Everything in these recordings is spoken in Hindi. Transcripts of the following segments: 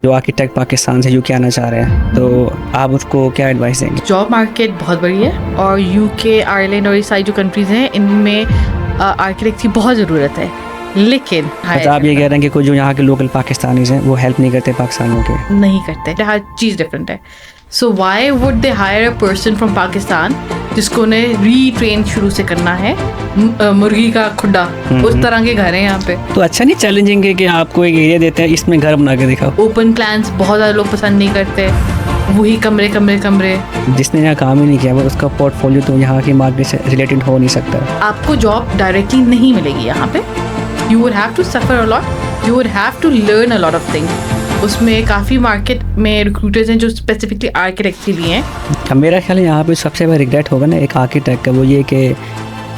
जो आर्किटेक्ट पाकिस्तान से यूके आना चाह रहे हैं, तो आप उसको क्या एडवाइस देंगे? जॉब मार्केट बहुत बड़ी है और यूके, आयरलैंड और ये सारी जो कंट्रीज़ हैं इनमें आर्किटेक्ट की बहुत ज़रूरत है, लेकिन मतलब आप ये कह रहे हैं कि कुछ जो यहाँ के लोकल पाकिस्तानीज हैं वो हेल्प नहीं करते पाकिस्तानियों के? नहीं करते, हर चीज़ डिफरेंट है। So why would they hire a person from Pakistan जिसको उन्हें रीट्रेन शुरू से करना है? मुर्गी का खुड्डा, उस तरह के घर हैं यहाँ पे। तो अच्छा नहीं चैलेंजिंग है कि आपको एक एरिया देते हैं, इसमें घर बना के दिखाओ। ओपन प्लान्स बहुत ज़्यादा लोग पसंद नहीं करते, वही कमरे कमरे कमरे। जिसने यहाँ काम ही नहीं किया वो उसका पोर्टफोलियो तो यहाँ की मार्केट से रिलेटेड हो नहीं सकता। आपको जॉब डायरेक्टली नहीं मिलेगी यहाँ पे। You would have to suffer a lot, you would have to learn a lot of things. उसमें काफ़ी मार्केट में रिक्रूटर्स हैं जो स्पेसिफिकली आर्किटेक्ट के लिए हैं। मेरा ख्याल है यहाँ पे सबसे बड़ा रिग्रेट होगा ना एक आर्किटेक्ट का, वो ये कि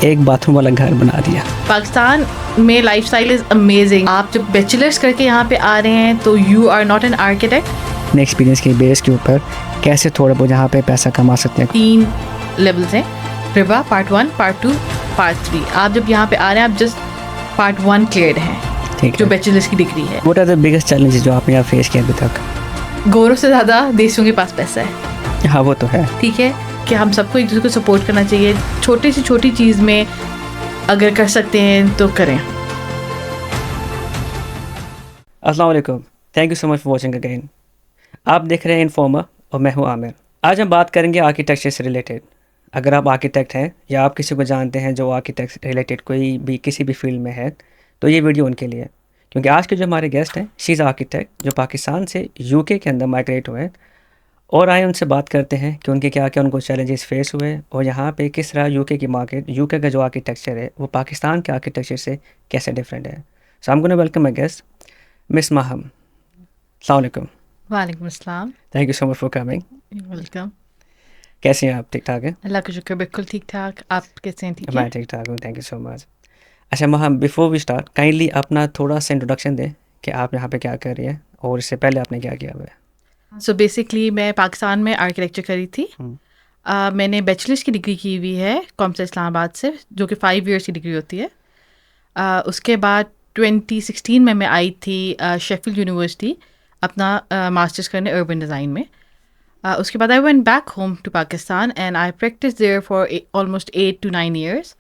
एक बाथरूम वाला घर बना दिया। पाकिस्तान में लाइफस्टाइल इज़ अमेजिंग। आप जब बैचलर्स करके यहाँ पे आ रहे हैं तो you are not an architect. अपने एक्सपीरियंस के बेस के ऊपर कैसे थोड़ा बहुत यहाँ पे पैसा कमा सकते हैं? 3 लेवल्स हैं, रिबा, पार्ट 1, पार्ट 2, पार्ट 3। आप जब यहाँ पे आ रहे हैं आप जस्ट पार्ट 1 क्लियर हैं, ठीक जो है। बैचलर्स की डिग्री है। What are the biggest challenges जो आपने यहाँ फेस किया अभी तक? गौरव से ज़्यादा देशों के पास पैसा है। हाँ वो तो है। ठीक है कि हम सबको एक दूसरे को सपोर्ट करना चाहिए। छोटी से छोटी चीज़ में अगर कर सकते हैं तो करें। अस्सलाम वालेकुम, thank you so much for watching again. आप देख रहे हैं इन्फॉर्मर और मैं हूँ आमिर। आज हम बात करेंगे आर्किटेक्चर से रिलेटेड। अगर आप आर्किटेक्ट हैं या आप किसी को जानते हैं जो आर्किटेक्ट से रिलेटेड कोई भी किसी भी फील्ड में है तो ये वीडियो उनके लिए है। क्योंकि आज के जो हमारे गेस्ट हैं शी इज़ आर्किटेक्ट जो पाकिस्तान से यूके के अंदर माइग्रेट हुए हैं, और आए उनसे बात करते हैं कि उनके क्या क्या उनको चैलेंजेस फेस हुए और यहाँ पे किस तरह यूके की मार्केट, यूके का जो आर्किटेक्चर है वो पाकिस्तान के आर्किटेक्चर से कैसे डिफरेंट है। So I am gonna welcome my guest miss Maham. अस्सलाम वालेकुम। वालेकुम अस्सलाम। Thank you so much for coming. Welcome. कैसे हैं आप? ठीक ठाक हैं? अल्लाह का शुक्र, बिल्कुल ठीक ठाक। आप कैसे हैं? ठीक है। मैं ठीक ठाक हूँ, थैंक यू सो मच। अच्छा Maham, before we start kindly अपना थोड़ा सा इंट्रोडक्शन दें कि आप यहाँ पे क्या कर रही हैं और इससे पहले आपने क्या किया हुआ है। सो बेसिकली मैं पाकिस्तान में आर्किटेक्चर करी थी। मैंने बैचलर्स की डिग्री की हुई है कॉमर्स इस्लामाबाद से, जो कि 5 इयर्स की डिग्री होती है। उसके बाद 2016 में मैं आई थी शेफील्ड यूनिवर्सिटी अपना मास्टर्स करने अर्बन डिज़ाइन में। उसके बाद I went back home to Pakistan and I practice there for almost 8 to 9 years।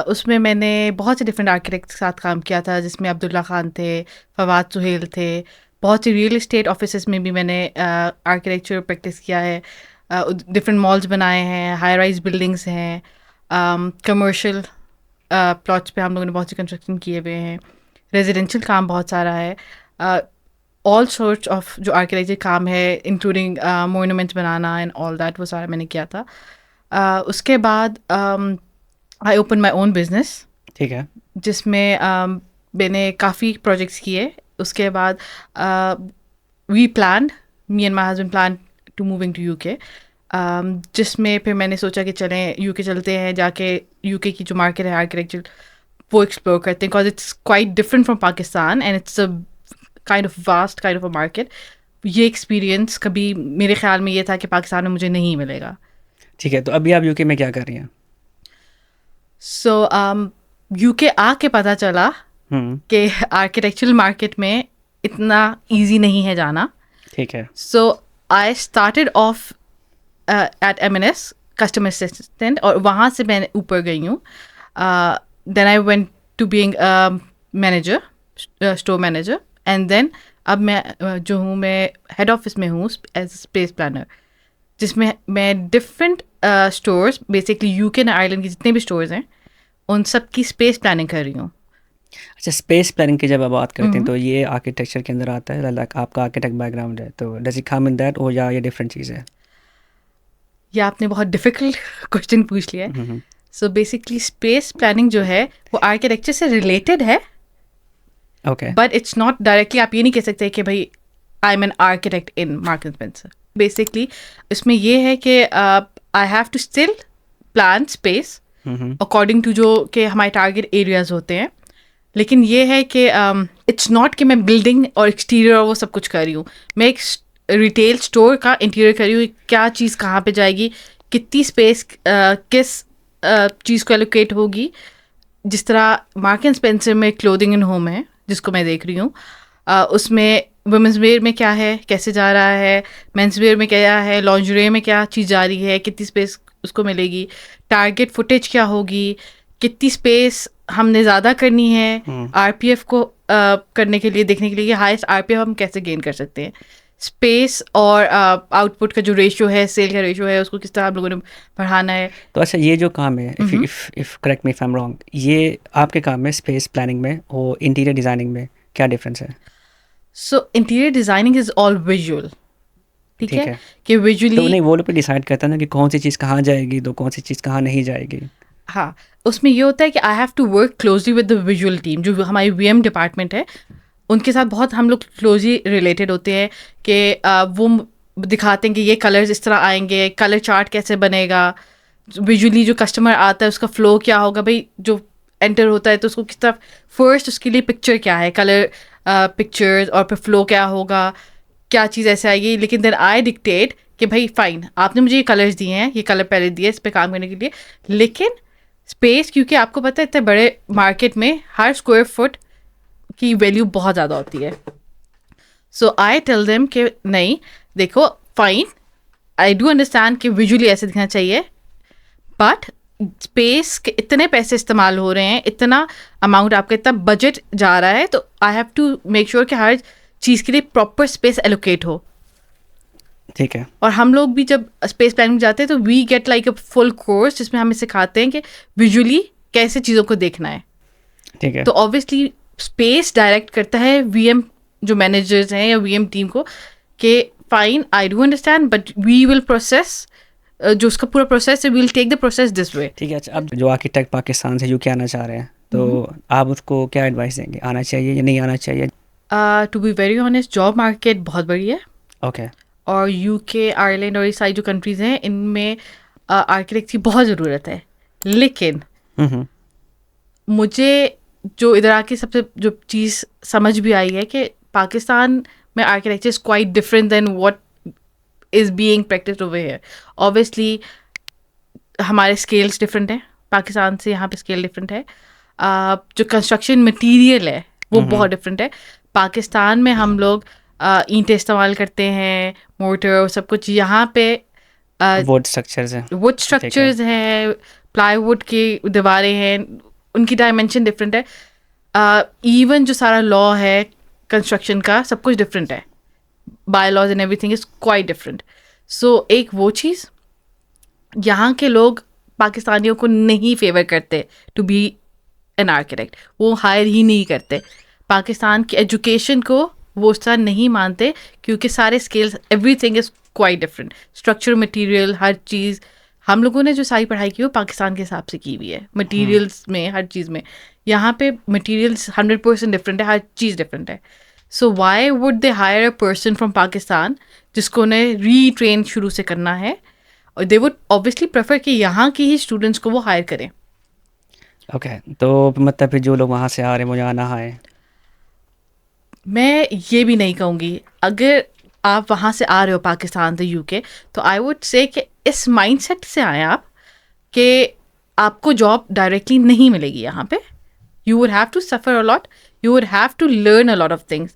उसमें मैंने बहुत से डिफरेंट आर्किटेक्ट के साथ काम किया था, जिसमें अब्दुल्ला खान थे, फवाद सुहेल थे। बहुत सी रियल इस्टेट ऑफिसेस में भी मैंने आर्किटेक्चर प्रैक्टिस किया है। डिफरेंट मॉल्स बनाए हैं, हाई राइज बिल्डिंग्स हैं, कमर्शियल प्लॉट्स पे हम लोगों ने बहुत सी कंस्ट्रक्शन किए हुए हैं, रेजिडेंशियल काम बहुत सारा है। ऑल सॉर्ट्स ऑफ जो आर्किटेक्चर काम है इंक्लूडिंग मोन्यूमेंट्स बनाना एंड ऑल दैट, वो सारा मैंने किया था। उसके बाद I open my own business, ठीक है। जिसमें मैंने काफ़ी प्रोजेक्ट्स किए। उसके बाद we plan, me and my husband plan to moving to UK, जिसमें फिर मैंने सोचा कि चलें यूके चलते हैं, जाके यूके की जो मार्केट है आर्किटेक्चर वो एक्सप्लोर करते हैं, because it's quite different from Pakistan and it's a kind of vast kind of a market. ये एक्सपीरियंस कभी मेरे ख्याल में ये था कि पाकिस्तान में मुझे नहीं मिलेगा। ठीक है, तो अभी आप यूके में क्या कर रही हैं? सो यूके आके पता चला कि आर्किटेक्चरल मार्केट में इतना इजी नहीं है जाना। ठीक है। So I started off at M&S customer assistant, और वहाँ से मैं ऊपर गई हूँ। Then I went to being manager, store manager, and then अब मैं जो हूँ मैं हेड ऑफिस में हूँ एज स्पेस प्लानर, जिसमें मैं different stores, basically UK and Ireland के जितने भी स्टोर्स हैं उन सब की स्पेस प्लानिंग कर रही हूँ। अच्छा, स्पेस प्लानिंग की जब आप बात करते हैं तो ये आर्किटेक्चर के अंदर आता है? लाइक आपका आर्किटेक्ट बैकग्राउंड है तो does it come in that, और या ये डिफरेंट चीज़ है? ये आपने बहुत डिफ़िकल्ट क्वेश्चन पूछ लिया है। सो बेसिकली स्पेस प्लानिंग जो है वो आर्किटेक्चर से रिलेटेड है, okay. But it's not directly. आप ये नहीं कह सकते कि भाई I am an architect in Marks and Spencer. Basically इसमें ये है कि I have to still plan space according to जो कि हमारे टारगेट एरियाज होते हैं, लेकिन ये है कि इट्स नॉट कि मैं बिल्डिंग और एक्सटीरियर और वो सब कुछ कर रही हूँ। मैं एक रिटेल स्टोर का इंटीरियर कर रही हूँ, क्या चीज़ कहाँ पे जाएगी, कितनी स्पेस किस चीज़ को एलोकेट होगी। जिस तरह मार्क एंड स्पेंसर में क्लोथिंग एंड होम है जिसको मैं देख रही हूँ, उसमें वुमेंस वेयर में क्या है, कैसे जा रहा है, मेंस वेयर में क्या है, लॉन्जरी में क्या चीज़ जा रही है, कितनी स्पेस उसको मिलेगी, टारगेट फुटेज क्या होगी, कितनी स्पेस हमने ज़्यादा करनी है आरपीएफ को करने के लिए, देखने के लिए हाईएस्ट आरपीएफ हम कैसे गेन कर सकते हैं, स्पेस और आउटपुट का जो रेशियो है, सेल का रेशियो है, उसको किस तरह आप लोगों ने बढ़ाना है। तो अच्छा, ये जो काम है, if correct me if I am wrong, ये आपके काम में स्पेस प्लानिंग में और इंटीरियर डिज़ाइनिंग में क्या डिफरेंस है? So interior designing is all visual, ठीक ठीक है, है। कि तो विजुअली नहीं, वो लोग पे डिसाइड करता है ना कि कौन सी चीज़ कहाँ जाएगी, तो कौन सी चीज़ कहाँ नहीं जाएगी। हाँ, उसमें ये होता है कि I have to work closely with the visual team, जो हमारी वीएम डिपार्टमेंट है, उनके साथ बहुत हम लोग क्लोजली रिलेटेड होते हैं कि वो दिखाते हैं कि ये कलर्स इस तरह आएंगे, कलर चार्ट कैसे बनेगा, विजुअली जो कस्टमर आता है उसका फ्लो क्या होगा, भाई जो एंटर होता है तो उसको किस तरह फर्स्ट उसके लिए पिक्चर क्या है, कलर पिक्चर्स, और फिर फ्लो क्या होगा, क्या चीज़ ऐसे आएगी। लेकिन देन आई डिक्टेट कि भाई फाइन, आपने मुझे ये कलर्स दिए हैं, ये कलर पहले दिए इस पे काम करने के लिए, लेकिन स्पेस, क्योंकि आपको पता है इतने बड़े मार्केट में हर स्क्वायर फुट की वैल्यू बहुत ज़्यादा होती है। सो आई टेल देम कि नहीं देखो, फाइन, आई डू अंडरस्टैंड कि विजुअली ऐसे दिखना चाहिए, बट स्पेस के इतने पैसे इस्तेमाल हो रहे हैं, इतना अमाउंट आपका, इतना बजट जा रहा है, तो I have to make sure कि हर चीज़ के लिए प्रॉपर स्पेस एलोकेट हो। ठीक है। और हम लोग भी जब स्पेस प्लानिंग जाते हैं तो we get like a full course जिसमें हमें सिखाते हैं कि विजुअली कैसे चीज़ों को देखना है। ठीक है। तो ऑब्वियसली स्पेस डायरेक्ट करता है वीएम जो मैनेजर्स हैं या वीएम टीम को, कि fine, I do understand, but we will process, जो उसका पूरा प्रोसेस है, we will take the process this way. ठीक है। अच्छा, अब जो आर्किटेक्ट पाकिस्तान से यूके आना चाह रहे हैं, तो आप उसको क्या एडवाइस देंगे, आना चाहिए या नहीं आना चाहिए? To be very honest, job market बहुत बड़ी है, ओके। और यूके, आयरलैंड और ये सारी जो कंट्रीज़ हैं, इनमें आर्किटेक्ट की बहुत ज़रूरत है। लेकिन मुझे जो इधर आके सबसे जो चीज़ समझ भी आई है कि पाकिस्तान में architecture is quite different than what is being practised over here. Obviously हमारे स्केल्स डिफरेंट हैं, पाकिस्तान से यहाँ पे स्केल डिफरेंट है। जो कंस्ट्रक्शन मटेरियल है वो बहुत डिफरेंट है। पाकिस्तान में हम लोग ईंटें इस्तेमाल करते हैं, मोर्टर और सब कुछ, यहाँ पे वुड स्ट्रक्चर्स हैं। वुड स्ट्रक्चर्स हैं, प्लाईवुड की दीवारें हैं, उनकी डायमेंशन डिफरेंट है। इवन जो सारा लॉ है कंस्ट्रक्शन का, सब कुछ डिफरेंट है, by laws and everything is quite different. So एक वो चीज़, यहाँ के लोग पाकिस्तानियों को नहीं फेवर करते टू बी एन आर्किटेक्ट, वो हायर ही नहीं करते। पाकिस्तान की एजुकेशन को वो उस तरह नहीं मानते, क्योंकि सारे scales, everything is quite different, structure, material, हर चीज़। हम लोगों ने जो सारी पढ़ाई की वो पाकिस्तान के हिसाब से की हुई है, मटेरियल्स में, हर चीज़ में। यहाँ पे मटेरियल्स 100% डिफरेंट है, हर चीज़ डिफरेंट है। So why would they hire a person from Pakistan जिसको उन्हें रीट्रेन शुरू से करना है, और दे वुड ऑब्वियसली प्रेफर कि यहाँ की ही स्टूडेंट्स को वो हायर करें। ओके। तो मतलब फिर जो लोग वहाँ से आ रहे हैं वो यहाँ ना आए? मैं ये भी नहीं कहूँगी, अगर आप वहाँ से आ रहे हो पाकिस्तान से यूके, तो आई वुड से कि इस माइंडसेट से आए आप कि आपको जॉब डायरेक्टली नहीं मिलेगी यहाँ पे। You would have to suffer a lot, you would have to learn a lot of things,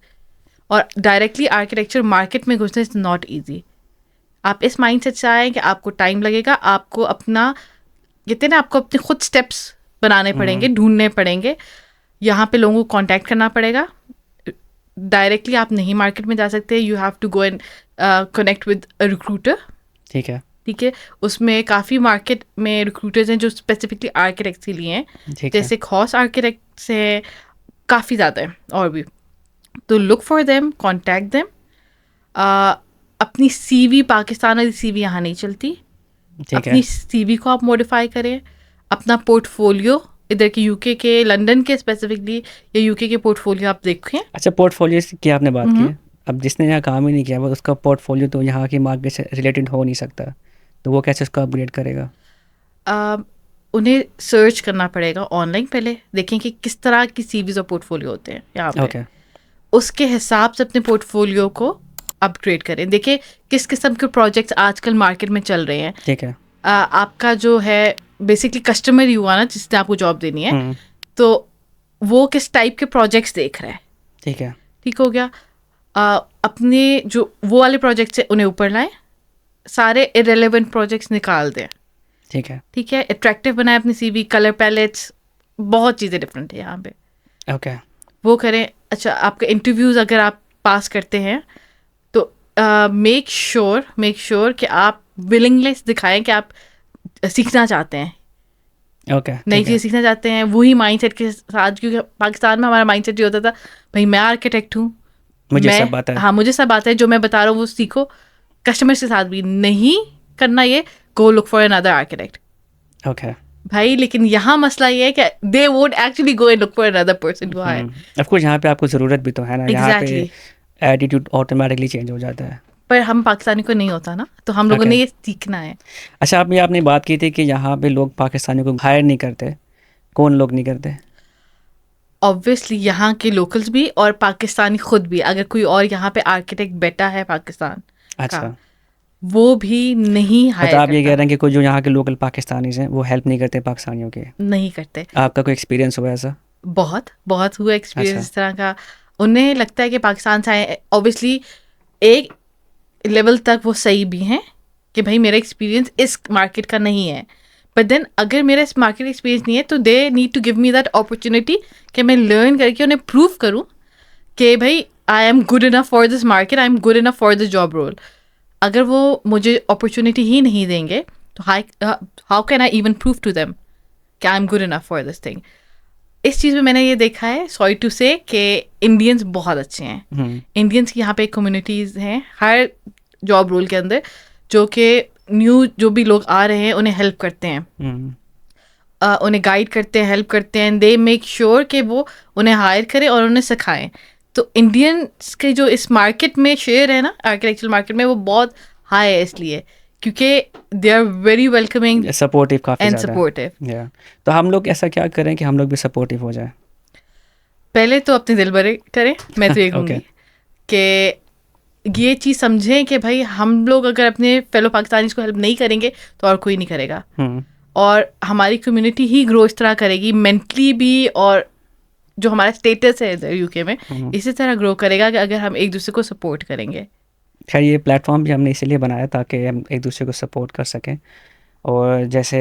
और डायरेक्टली आर्किटेक्चर मार्केट में घुसना इज़ नॉट ईजी। आप इस माइंडसेट से आए कि आपको टाइम लगेगा, आपको अपना, कहते हैं ना, आपको अपने खुद स्टेप्स बनाने पड़ेंगे, ढूंढने पड़ेंगे, यहाँ पे लोगों को कांटेक्ट करना पड़ेगा। डायरेक्टली आप नहीं मार्केट में जा सकते, you have to go and connect with a recruiter. ठीक है। ठीक है, उसमें काफ़ी मार्केट में रिक्रूटर्स हैं जो स्पेसिफिकली आर्किटेक्ट्स के लिए हैं, ठीक है। जैसे खौस आर्किटेक्ट्स हैं, काफ़ी ज़्यादा हैं और भी। तो look for them, contact them. अपनी सीवी, पाकिस्तान वाली सीवी यहाँ नहीं चलती, ठीक है। अपनी सीवी को आप मॉडिफाई करें। अपना पोर्टफोलियो, इधर के यूके के, लंदन के स्पेसिफिकली, या यूके के पोर्टफोलियो आप देखें। अच्छा, पोर्टफोलियो की आपने बात की है। अब जिसने यहाँ काम ही नहीं किया, वो उसका पोर्टफोलियो तो यहाँ की मार्केट से रिलेटेड हो नहीं सकता, तो वो कैसे उसको अपग्रेड करेगा? उन्हें सर्च करना पड़ेगा ऑनलाइन, पहले देखें कि किस तरह की सीवीज और पोर्टफोलियो होते हैं यहाँ पे। ओके। उसके हिसाब से अपने पोर्टफोलियो को अपग्रेड करें। देखिए किस किस्म के प्रोजेक्ट्स आजकल मार्केट में चल रहे हैं। ठीक है। आपका जो है बेसिकली कस्टमर ही हुआ ना जिसने आपको जॉब देनी है, तो वो किस टाइप के प्रोजेक्ट्स देख रहा है। ठीक है। ठीक हो गया। अपने जो वो वाले प्रोजेक्ट से उन्हें ऊपर लाएं, सारे इरेलेवेंट प्रोजेक्ट्स निकाल दें, ठीक है, ठीक है, अट्रैक्टिव बनाए अपनी सीवी, कलर पैलेट्स, बहुत चीज़ें डिफरेंट है यहाँ पे, ओके, वो करें। अच्छा, आपके इंटरव्यूज़ अगर आप पास करते हैं तो मेक श्योर कि आप विलिंगनेस दिखाएं कि आप सीखना चाहते हैं, ओके, नई ठीक है, चीज़ सीखना चाहते हैं, वही माइंडसेट के साथ। क्योंकि पाकिस्तान में हमारा माइंडसेट ये होता था, भाई मैं आर्किटेक्ट हूँ, मुझे मैं, सब आता है, हाँ मुझे सब आता है, जो मैं बता रहा हूँ वो सीखो। कस्टमर्स के साथ भी नहीं करना ये, go look for another architect okay, भाई। लेकिन यहाँ मसला ये है कि they would actually go and look for another person to hire. Of course यहाँ पे आपको ज़रूरत भी तो है ना, यहाँ पे एग्जैक्टली, एटीट्यूड ऑटोमेटिकली चेंज हो जाता है। पर हम पाकिस्तानी को नहीं होता ना, तो हम लोगों ओके, ने ये सीखना है। अच्छा आपने बात की थी कि यहाँ पे लोग पाकिस्तानियों को हायर नहीं करते, कौन लोग नहीं करते? ऑब्वियसली यहाँ के लोकल्स भी और पाकिस्तानी खुद भी, अगर कोई और यहाँ पे आर्किटेक्ट बैठा है पाकिस्तान अच्छा, का, वो भी नहीं मतलब हायर आप ये कह करता, रहे हैं कि कोई जो यहाँ के लोकल पाकिस्तानीज हैं वो हेल्प नहीं करते पाकिस्तानियों के? नहीं करते। आपका कोई एक्सपीरियंस हुआ ऐसा? बहुत बहुत हुआ एक्सपीरियंस अच्छा, इस तरह का। उन्हें लगता है कि पाकिस्तान से आए, ऑब्वियसली एक लेवल तक वो सही भी हैं कि भाई मेरा एक्सपीरियंस इस मार्केट का नहीं है, बट देन अगर मेरा इस मार्केट एक्सपीरियंस नहीं है तो they need to give me that opportunity कि मैं लर्न करके उन्हें प्रूव करूँ कि भाई I am good enough for this market, I am good enough for this job role. अगर वो मुझे अपॉर्चुनिटी ही नहीं देंगे तो how can I even prove to them कि I am good enough for this thing. इस चीज़ में मैंने ये देखा है, सॉरी टू से, कि इंडियंस बहुत अच्छे हैं। इंडियंस की यहाँ पे कम्युनिटीज़ हैं हर जॉब रोल के अंदर, जो कि न्यू जो भी लोग आ रहे हैं उन्हें हेल्प करते हैं, उन्हें गाइड करते हैं, हेल्प करते हैं, दे मेक श्योर कि वो उन्हें हायर करें और उन्हें सिखाएं। तो इंडियंस के जो इस मार्केट में शेयर है ना, आर्किटेक्चरल मार्केट में, वो बहुत हाई है, इसलिए क्योंकि they are very welcoming supportive काफ़ी एंड ज़्यादा सपोर्टिव। या तो हम लोग ऐसा क्या करें कि हम लोग भी सपोर्टिव हो जाए? पहले तो अपने दिल भरे करें, मैं तो ये ओके, कहूँगी कि ये चीज़ समझें कि भाई हम लोग अगर अपने फेलो पाकिस्तानीज़ को हेल्प नहीं करेंगे तो और कोई नहीं करेगा, और हमारी कम्युनिटी ही ग्रो इस तरह करेगी मेंटली भी, और जो हमारा स्टेटस है इधर यूके में इसी तरह ग्रो करेगा कि अगर हम एक दूसरे को सपोर्ट करेंगे। खैर ये प्लेटफॉर्म भी हमने इसीलिए बनाया ताकि हम एक दूसरे को सपोर्ट कर सकें, और जैसे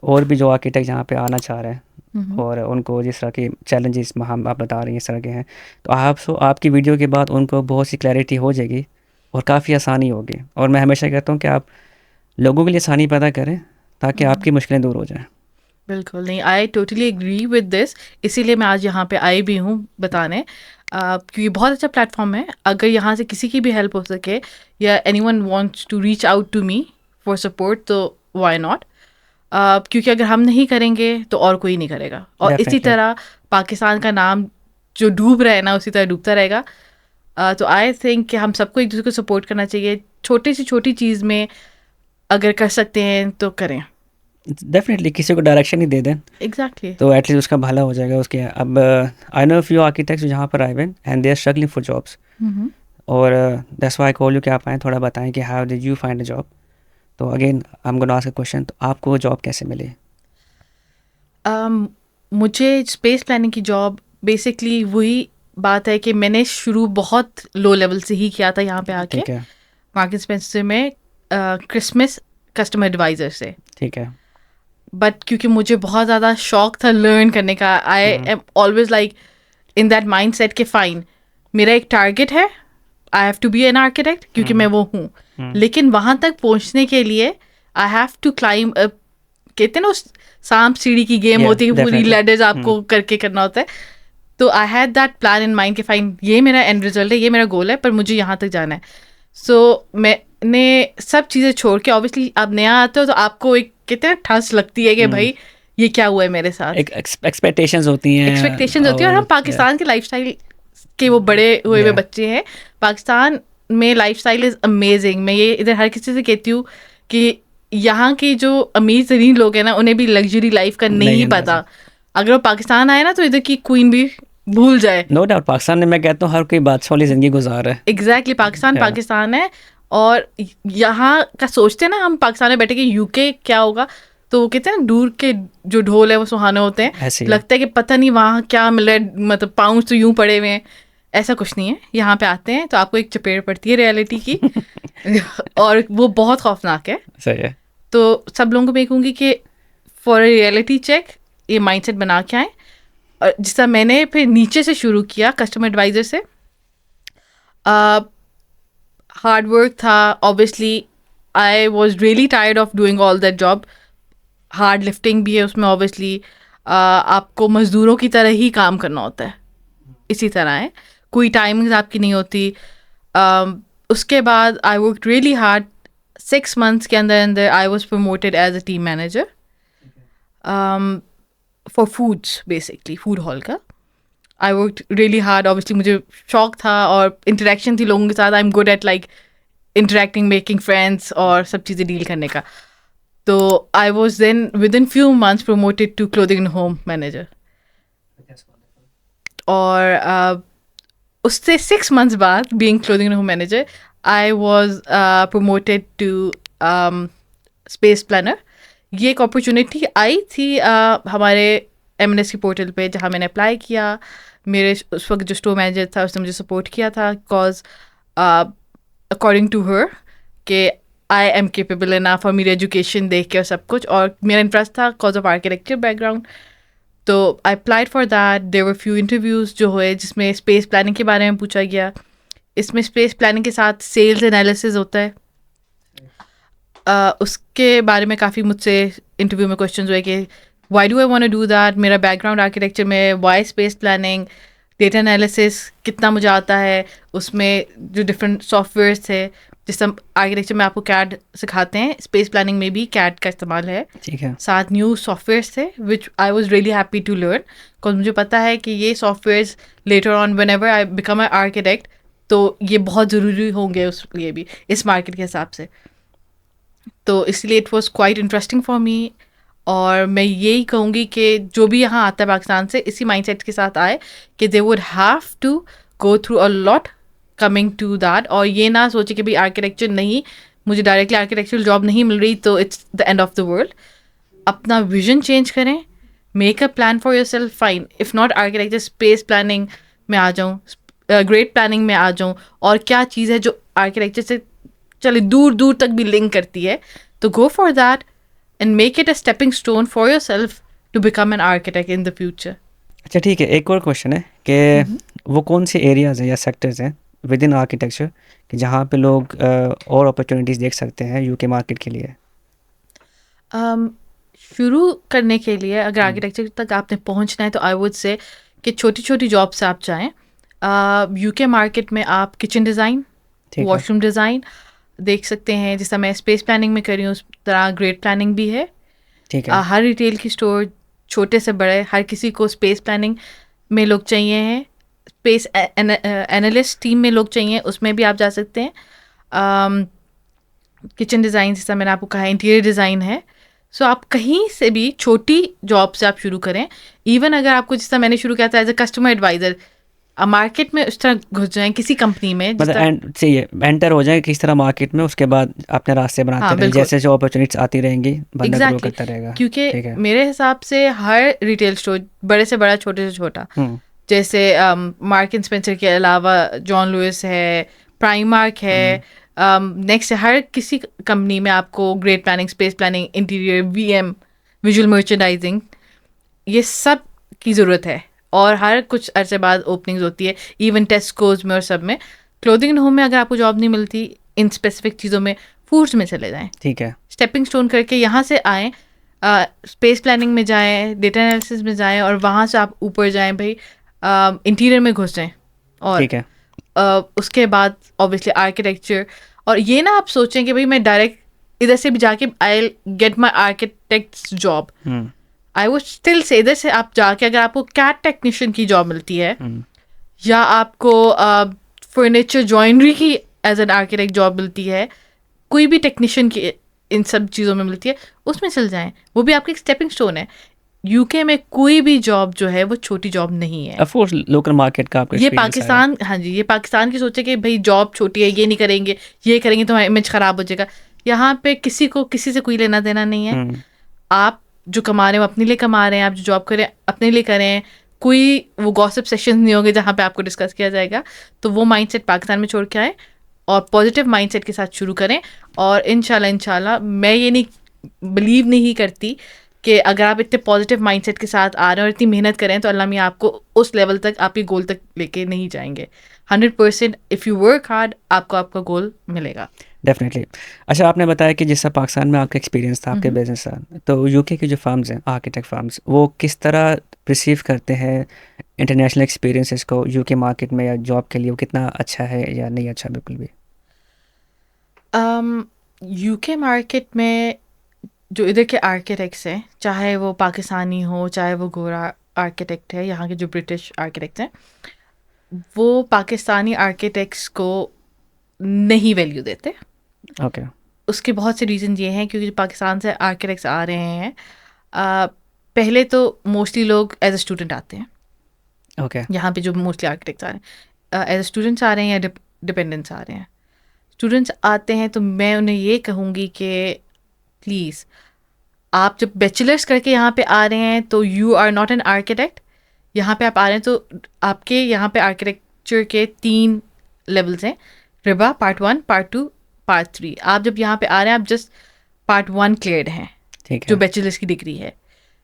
और भी जो आर्किटेक्ट यहाँ पे आना चाह रहे हैं और उनको जिस तरह की चैलेंजेस हम आप बता रही हैं इस तरह के हैं, तो आपकी वीडियो के बाद उनको बहुत सी क्लैरिटी हो जाएगी और काफ़ी आसानी होगी। और मैं हमेशा कहता हूँ कि आप लोगों के लिए आसानी पैदा करें ताकि आपकी मुश्किलें दूर हो जाएं। बिल्कुल नहीं, I totally agree with this, इसीलिए मैं आज यहाँ पे आई भी हूँ बताने, क्योंकि बहुत अच्छा प्लेटफॉर्म है। अगर यहाँ से किसी की भी हेल्प हो सके या anyone wants to reach out to me for support, तो व्हाई नॉट। क्योंकि अगर हम नहीं करेंगे तो और कोई नहीं करेगा, और इसी Definitely. तरह पाकिस्तान का नाम जो डूब रहा है ना उसी तरह डूबता रहेगा। तो आई थिंक कि हम सबको एक दूसरे को सपोर्ट करना चाहिए, छोटी से छोटी चीज़ में अगर कर सकते हैं तो करें। डेफिनेटली किसी को डायरेक्शन ही दे दें एग्जैक्टली। तो एटलीस्ट उसका भला हो जाएगा उसके। अब आई नो फ्यू आर्किटेक्ट्स जहाँ पर आए हुए and they are struggling for jobs, और that's why I call you कि आप आएँ थोड़ा बताएं कि how did you find a job. तो again I am gonna ask a question, तो आपको जॉब कैसे मिली? मुझे स्पेस प्लानिंग की जॉब, बेसिकली वही बात है कि मैंने शुरू बहुत लो लेवल से ही किया था यहाँ पे आके, ठीक है, मार्केट स्पेंसर में क्रिसमस कस्टमर एडवाइज़र से। ठीक है, बट क्योंकि मुझे बहुत ज़्यादा शौक था लर्न करने का, I am always like in that mindset के फाइन, मेरा एक टारगेट है, I have to be an architect, क्योंकि मैं वो हूँ, लेकिन वहाँ तक पहुँचने के लिए I have to climb up, कहते हैं ना उस सांप सीढ़ी की गेम Yeah, होती है, पूरी definitely. लैडर्स आपको करके करना होता है। तो I had that plan in mind कि फाइन ये मेरा एंड रिजल्ट है, ये मेरा गोल है, पर मुझे यहाँ तक जाना है। सो मैंने सब चीज़ें छोड़ के, ऑब्वियसली आप नया आते हो तो आपको एक कहते हैं ठस लगती है कि भाई ये क्या हुआ है मेरे साथ, एक एक्सपेक्टेशंस होती हैं, एक्सपेक्टेशंस होती है, और हम पाकिस्तान के लाइफस्टाइल के वो बड़े हुए हुए बच्चे हैं। पाकिस्तान में लाइफस्टाइल इज़ अमेजिंग। मैं ये इधर हर किसी से कहती हूँ कि यहाँ के जो अमीर तरीन लोग हैं ना, उन्हें भी लग्जरी लाइफ का नहीं पता। अगर वो पाकिस्तान आए ना तो इधर की क्वीन भी भूल जाए। नो डाउट पाकिस्तान में मैं कहता हूँ हर कोई बादशाह वाली ज़िंदगी गुजार रहा है। एग्जैक्टली, पाकिस्तान है, और यहाँ का सोचते हैं ना हम पाकिस्तान में बैठे कि यूके क्या होगा, तो वो कहते हैं ना दूर के जो ढोल है वो सुहाने होते हैं। लगता है कि पता नहीं वहाँ क्या मिल रहा है, मतलब पाउंड तो यूं पड़े हुए हैं, ऐसा कुछ नहीं है, यहाँ पे आते हैं तो आपको एक चपेट पड़ती है रियलिटी की और वो बहुत खौफनाक है। सही है। तो सब लोगों को मैं कहूँगी कि फॉर रियलिटी चेक ये माइंडसेट बना के आए। और जिस तरह मैंने फिर नीचे से शुरू किया कस्टमर एडवाइज़र से, हार्ड वर्क था obviously. I was really tired of doing all that job. Hard lifting भी है उसमें ऑब्वियसली, आपको मज़दूरों की तरह ही काम करना होता है, इसी तरह है, कोई टाइमिंग्स आपकी नहीं होती। उसके बाद I work really hard. 6 months के अंदर अंदर I was promoted as a team manager for foods, basically food hall का। I work really hard, obviously मुझे शौक था और इंटरेक्शन थी लोगों के साथ। I am good at like interacting, making friends और सब चीज़ें डील करने का। तो I was then with in few months promoted to clothing and home manager. और उससे 6 months बाद being clothing and home manager I was promoted to space planner. ये एक अपॉर्चुनिटी आई थी हमारे M&S की पोर्टल पे, जहाँ मैंने अप्लाई किया। मेरे उस वक्त जो स्टोर मैनेजर था उसने मुझे सपोर्ट किया था, बिकॉज अकॉर्डिंग टू हर कि आई एम केपेबल इनफ, और मेरी एजुकेशन देख के और सब कुछ, और मेरा इंटरेस्ट था बिकॉज ऑफ आर्किटेक्चर बैकग्राउंड। तो I applied for that. There were few interviews जो हुए जिसमें स्पेस प्लानिंग के बारे में पूछा गया। इसमें स्पेस प्लानिंग के साथ सेल्स एनालिसिस होता है। उसके बारे में काफ़ी मुझसे इंटरव्यू में क्वेश्चंस हुए कि why do I want to do that, मेरा बैकग्राउंड आर्किटेक्चर में, why space planning, data analysis कितना मुझे आता है, उसमें जो डिफरेंट सॉफ्टवेयर्स थे। जिस आर्किटेक्चर में आपको कैड सिखाते हैं, स्पेस प्लानिंग में भी कैड का इस्तेमाल है। ठीक है। 7 न्यू सॉफ्टवेयर्स थे which I was really happy to learn, because मुझे पता है कि ये softwares later on whenever I become a architect तो ये बहुत ज़रूरी होंगे उस लिए भी, इस मार्केट के हिसाब से। तो इसलिए it was quite interesting for me. और मैं यही कहूँगी कि जो भी यहाँ आता है पाकिस्तान से, इसी माइंडसेट के साथ आए कि they would have to go through a lot coming to that. और ये ना सोचे कि भाई आर्किटेक्चर नहीं, मुझे डायरेक्टली आर्किटेक्चरल जॉब नहीं मिल रही तो it's the end of the world. अपना विजन चेंज करें, make a plan for your self. Fine, if not architecture, space planning में आ जाऊँ, ग्रेट प्लानिंग में आ जाऊँ, और क्या चीज़ है जो आर्किटेक्चर से चले दूर दूर तक भी लिंक करती है, तो go for that and make it a stepping stone for your self to become an architect in the future. अच्छा ठीक है, एक और क्वेश्चन है कि वो कौन से एरियाज़ हैं या सेक्टर्स हैं विद इन आर्किटेक्चर कि जहाँ पे लोग और अपॉर्चुनिटीज़ देख सकते हैं यूके मार्केट के लिए? शुरू करने के लिए अगर आर्किटेक्चर तक आपने पहुंचना है तो आई वुड से कि छोटी छोटी जॉब से आप जाएं। यूके मार्केट में आप किचन डिज़ाइन, ठीक है। वॉशरूम डिज़ाइन देख सकते हैं। जिस तरह मैं स्पेस प्लानिंग में कर रही हूँ उस तरह ग्रेड प्लानिंग भी है। ठीक है। हर रिटेल की स्टोर, छोटे से बड़े, हर किसी को स्पेस प्लानिंग में लोग चाहिए हैं। स्पेस एनालिस्ट टीम में लोग चाहिए, उसमें भी आप जा सकते हैं। किचन डिज़ाइन जैसा मैंने आपको कहा, इंटीरियर डिज़ाइन है। सो आप कहीं से भी छोटी जॉब से आप शुरू करें। इवन अगर आपको जिस तरह मैंने शुरू किया था as a customer adviser, market में उस तरह घुस जाएं किसी कंपनी में, मतलब चाहिए एंटर हो जाए किस तरह मार्केट में, उसके बाद अपने रास्ते बनाते रहें, जैसे जो अपॉर्चुनिटीज आती रहेंगी बंदा ग्रो करता रहेगा। क्योंकि मेरे हिसाब से हर रिटेल स्टोर, बड़े से बड़ा, छोटे से छोटा, जैसे मार्क एंड स्पेंसर के अलावा जॉन लुइस है, प्राइमार्क है, नेक्स्ट हर किसी कंपनी में आपको grade planning, space planning, interior, VM, visual merchandising, ये सब की ज़रूरत है। और हर कुछ अरसे बाद ओपनिंग्स होती है, इवन टेस्कोज में और सब में। क्लोथिंग एंड होम में अगर आपको जॉब नहीं मिलती इन स्पेसिफिक चीज़ों में, फूड्स में चले जाएं। ठीक है। स्टेपिंग स्टोन करके यहाँ से आएँ, स्पेस प्लानिंग में जाएं, डेटा एनालिसिस में जाएं, और वहाँ से आप ऊपर जाएं भाई, इंटीरियर में घुस जाएं। और ठीक है। उसके बाद ऑब्वियसली आर्किटेक्चर। और ये ना आप सोचें कि भाई मैं डायरेक्ट इधर से भी जाके I get my architect job. I would still say इधर से आप जाके अगर आपको कैट टेक्नीशियन की जॉब मिलती है, या आपको फर्नीचर जॉइनरी की एज एन आर्किटेक्ट जॉब मिलती है, कोई भी टेक्नीशियन की इन सब चीज़ों में मिलती है, उसमें चल जाएं। वो भी आपकी एक स्टेपिंग स्टोन है। यूके में कोई भी जॉब जो है वो छोटी जॉब नहीं है। ऑफ कोर्स लोकल मार्केट का आपको ये पाकिस्तान, हाँ जी, ये पाकिस्तान की सोचे कि भाई जॉब छोटी है, ये नहीं करेंगे, ये करेंगे तो हमारा इमेज ख़राब हो जाएगा। यहाँ पे किसी को किसी से कोई लेना देना नहीं है। आप जो कमा रहे हैं वो अपने लिए कमा रहे हैं, आप जो जॉब करें अपने लिए करें, कोई वो गॉसिप सेशन नहीं होंगे जहाँ पे आपको डिस्कस किया जाएगा। तो वो माइंडसेट पाकिस्तान में छोड़ के आए और पॉजिटिव माइंडसेट के साथ शुरू करें। और इंशाल्लाह मैं ये नहीं बिलीव नहीं करती कि अगर आप इतने पॉजिटिव माइंडसेट के साथ आ रहे हैं और इतनी मेहनत करें तो अल्लाह मियाँ आपको उस लेवल तक, आपके गोल तक लेके नहीं जाएंगे। 100% इफ़ यू वर्क हार्ड आपको आपका गोल मिलेगा। डेफिनेटली। अच्छा, आपने बताया कि जैसा पाकिस्तान में आपका एक्सपीरियंस था, आपके बिजनेस था, तो यूके की जो फार्म्स हैं, आर्किटेक्ट फार्म्स, वो किस तरह रिसीव करते हैं इंटरनेशनल एक्सपीरियंसेस को यूके मार्केट में या जॉब के लिए? वो कितना अच्छा है या नहीं अच्छा? बिल्कुल भी। यूके मार्केट में जो इधर के आर्किटेक्ट्स हैं, चाहे वो पाकिस्तानी हो चाहे वो गोरा आर्किटेक्ट है, यहाँ के जो ब्रिटिश आर्किटेक्ट्स हैं, वो पाकिस्तानी आर्किटेक्ट्स को नहीं वैल्यू देते। ओके। उसके बहुत से रीज़न ये हैं क्योंकि पाकिस्तान से आर्किटेक्ट्स आ रहे हैं, पहले तो मोस्टली लोग एज अ स्टूडेंट आते हैं। ओके। यहाँ पे जो मोस्टली आर्किटेक्ट्स आ रहे हैं एज अ स्टूडेंट्स आ रहे हैं या डिपेंडेंट्स आ रहे हैं। स्टूडेंट्स आते हैं तो मैं उन्हें ये कहूँगी कि प्लीज़, आप जब बैचलर्स करके यहाँ पे आ रहे हैं तो you are not an architect. यहाँ पे आप आ रहे हैं तो आपके यहाँ पे आर्किटेक्चर के 3 लेवल्स हैं, रिबा पार्ट 1, पार्ट 2, पार्ट 3। आप जब यहाँ पे आ रहे हैं आप जस्ट पार्ट 1 क्लियर्ड हैं, ठीक जो है। बैचलर्स की डिग्री है,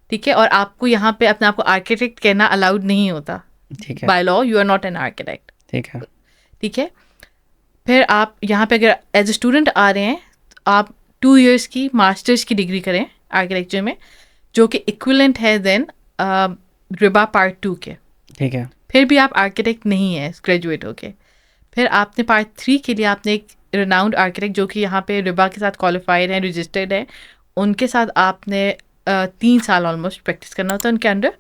ठीक है। और आपको यहाँ पे अपने आप को आर्किटेक्ट कहना अलाउड नहीं होता, ठीक है। By law you are not an architect, ठीक है। ठीक है। फिर आप यहाँ पे अगर एज ए स्टूडेंट आ रहे हैं तो आप 2 इयर्स की मास्टर्स की डिग्री करें आर्किटेक्चर में, जो कि इक्विवेलेंट है देन रिबा पार्ट 2 के। ठीक है। फिर भी आप आर्किटेक्ट नहीं है ग्रेजुएट होके। फिर आपने पार्ट 3 के लिए आपने एक रिनाउंड आर्किटेक्ट जो कि यहाँ पे रिबा के साथ क्वालिफाइड है, रजिस्टर्ड है, उनके साथ आपने 3 साल ऑलमोस्ट प्रैक्टिस करना होता है उनके अंडर,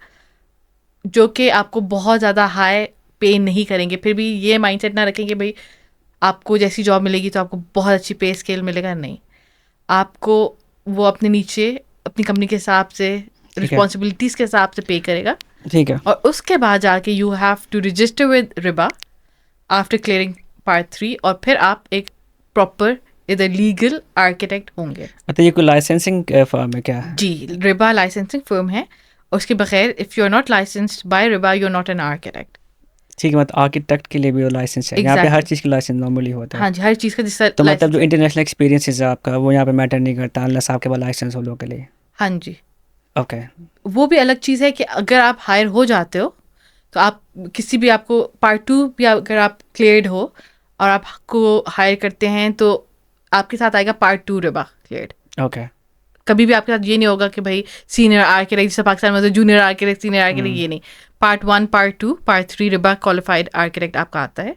जो कि आपको बहुत ज़्यादा हाई पे नहीं करेंगे। फिर भी ये माइंडसेट ना रखें कि भाई आपको जैसी जॉब मिलेगी तो आपको बहुत अच्छी पे स्केल मिलेगा, नहीं। आपको वो अपने नीचे अपनी कंपनी के हिसाब से, रिस्पॉन्सिबिलिटीज़ के हिसाब से पे करेगा। ठीक है। और उसके बाद जाके you have to register with RIBA after clearing part 3, और फिर आप एक प्रॉपर इधर लीगल आर्किटेक्ट होंगे। मतलब ये कोई लाइसेंसिंग फर्म है क्या? जी, रिबा लाइसेंसिंग फर्म है। उसके बगैर if you are not licensed by RIBA you are not an architect. ठीक है, मतलब आर्किटेक्ट के लिए भी वो लाइसेंस है। यहाँ पे हर चीज़ की लाइसेंस नॉर्मली होता है। हाँ जी, हर चीज़ का जिसका तो मतलब जो इंटरनेशनल एक्सपीरियंस है आपका, वो यहाँ पे मैटर नहीं करता अनलेस आपके पास लाइसेंस हो लोगों के लिए। हाँ जी, ओके। वो भी अलग चीज़ है कि अगर आप हायर हो जाते हो तो आप किसी भी, आपको पार्ट 2 भी अगर आप क्लियर्ड हो और आपको हायर करते हैं तो आपके साथ आएगा पार्ट 2 रिबा क्लियर्ड। ओके। कभी भी आपके साथ ये नहीं होगा कि भाई सीनियर आर्किटेक्ट, जैसे पाकिस्तान में तो जूनियर आर्किटेक्ट, सीनियर आर्किटेक्ट, ये नहीं। Part 1, part 2, part 3 Riba qualified architect आपका आता है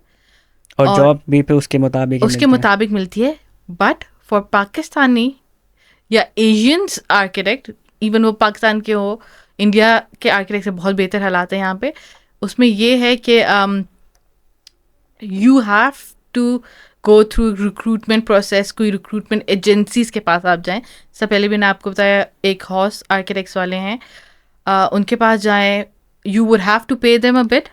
और जॉब भी पे उसके मुताबिक उसके मुताबिक मिलती है। बट फॉर पाकिस्तानी या एशियंस आर्किटेक्ट, इवन वो पाकिस्तान के हो, इंडिया के आर्किटेक्ट से बहुत बेहतर हालात है यहाँ पे। उसमें ये है कि you have to go through recruitment process. कोई रिक्रूटमेंट एजेंसीज के पास आप जाएं। सबसे पहले भी मैंने आपको बताया एक हॉर्स आर्किटेक्ट्स वाले हैं, उनके पास जाएं। You would have to pay them a bit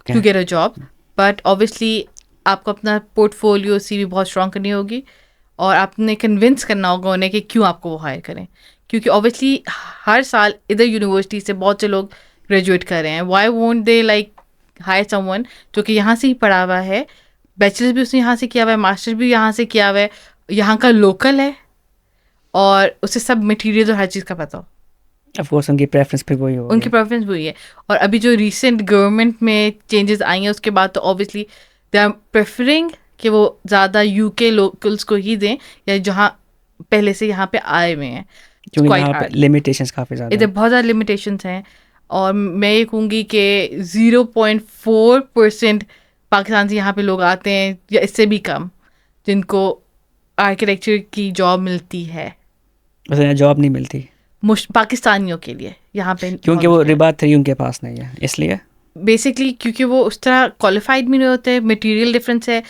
to get a job, but obviously आपको अपना पोर्टफोलियो सीवी बहुत स्ट्रॉन्ग करनी होगी और आपने कन्विंस करना होगा उन्हें कि क्यों आपको वो हायर करें। क्योंकि ऑब्वियसली हर साल इधर यूनिवर्सिटी से बहुत से लोग ग्रेजुएट कर रहे हैं। Why won't they like hire someone जो कि यहाँ से ही पढ़ा हुआ है, बैचलर्स भी उसने यहाँ से किया हुआ है, मास्टर्स भी यहाँ से किया हुआ है, यहाँ का लोकल है और उसे सब मटेरियल और हर चीज़ का पता हो। ऑफ कोर्स उनकी प्रेफरेंस पे वही होगी। उनकी प्रेफरेंस वही है। और अभी जो रिसेंट गवर्नमेंट में चेंजेस आई हैं उसके बाद तो ऑब्वियसली दे आर प्रेफरिंग कि वो ज़्यादा यूके लोकल्स को ही दें या जहाँ पहले से यहाँ पे आए हुए हैं। क्योंकि यहाँ पे लिमिटेशंस काफ़ी ज़्यादा इधर बहुत ज़्यादा लिमिटेशंस हैं और मैं ये कहूँगी कि 0.4% पाकिस्तान से यहाँ पे लोग आते हैं या इससे भी कम जिनको आर्किटेक्चर की जॉब मिलती है। वैसे यहाँ जॉब नहीं मिलती पाकिस्तानियों के लिए यहाँ पे, क्योंकि वो रिबा 3 उनके पास नहीं है, इसलिए बेसिकली क्योंकि वो उस तरह क्वालिफाइड भी नहीं होते। मटेरियल डिफरेंस है,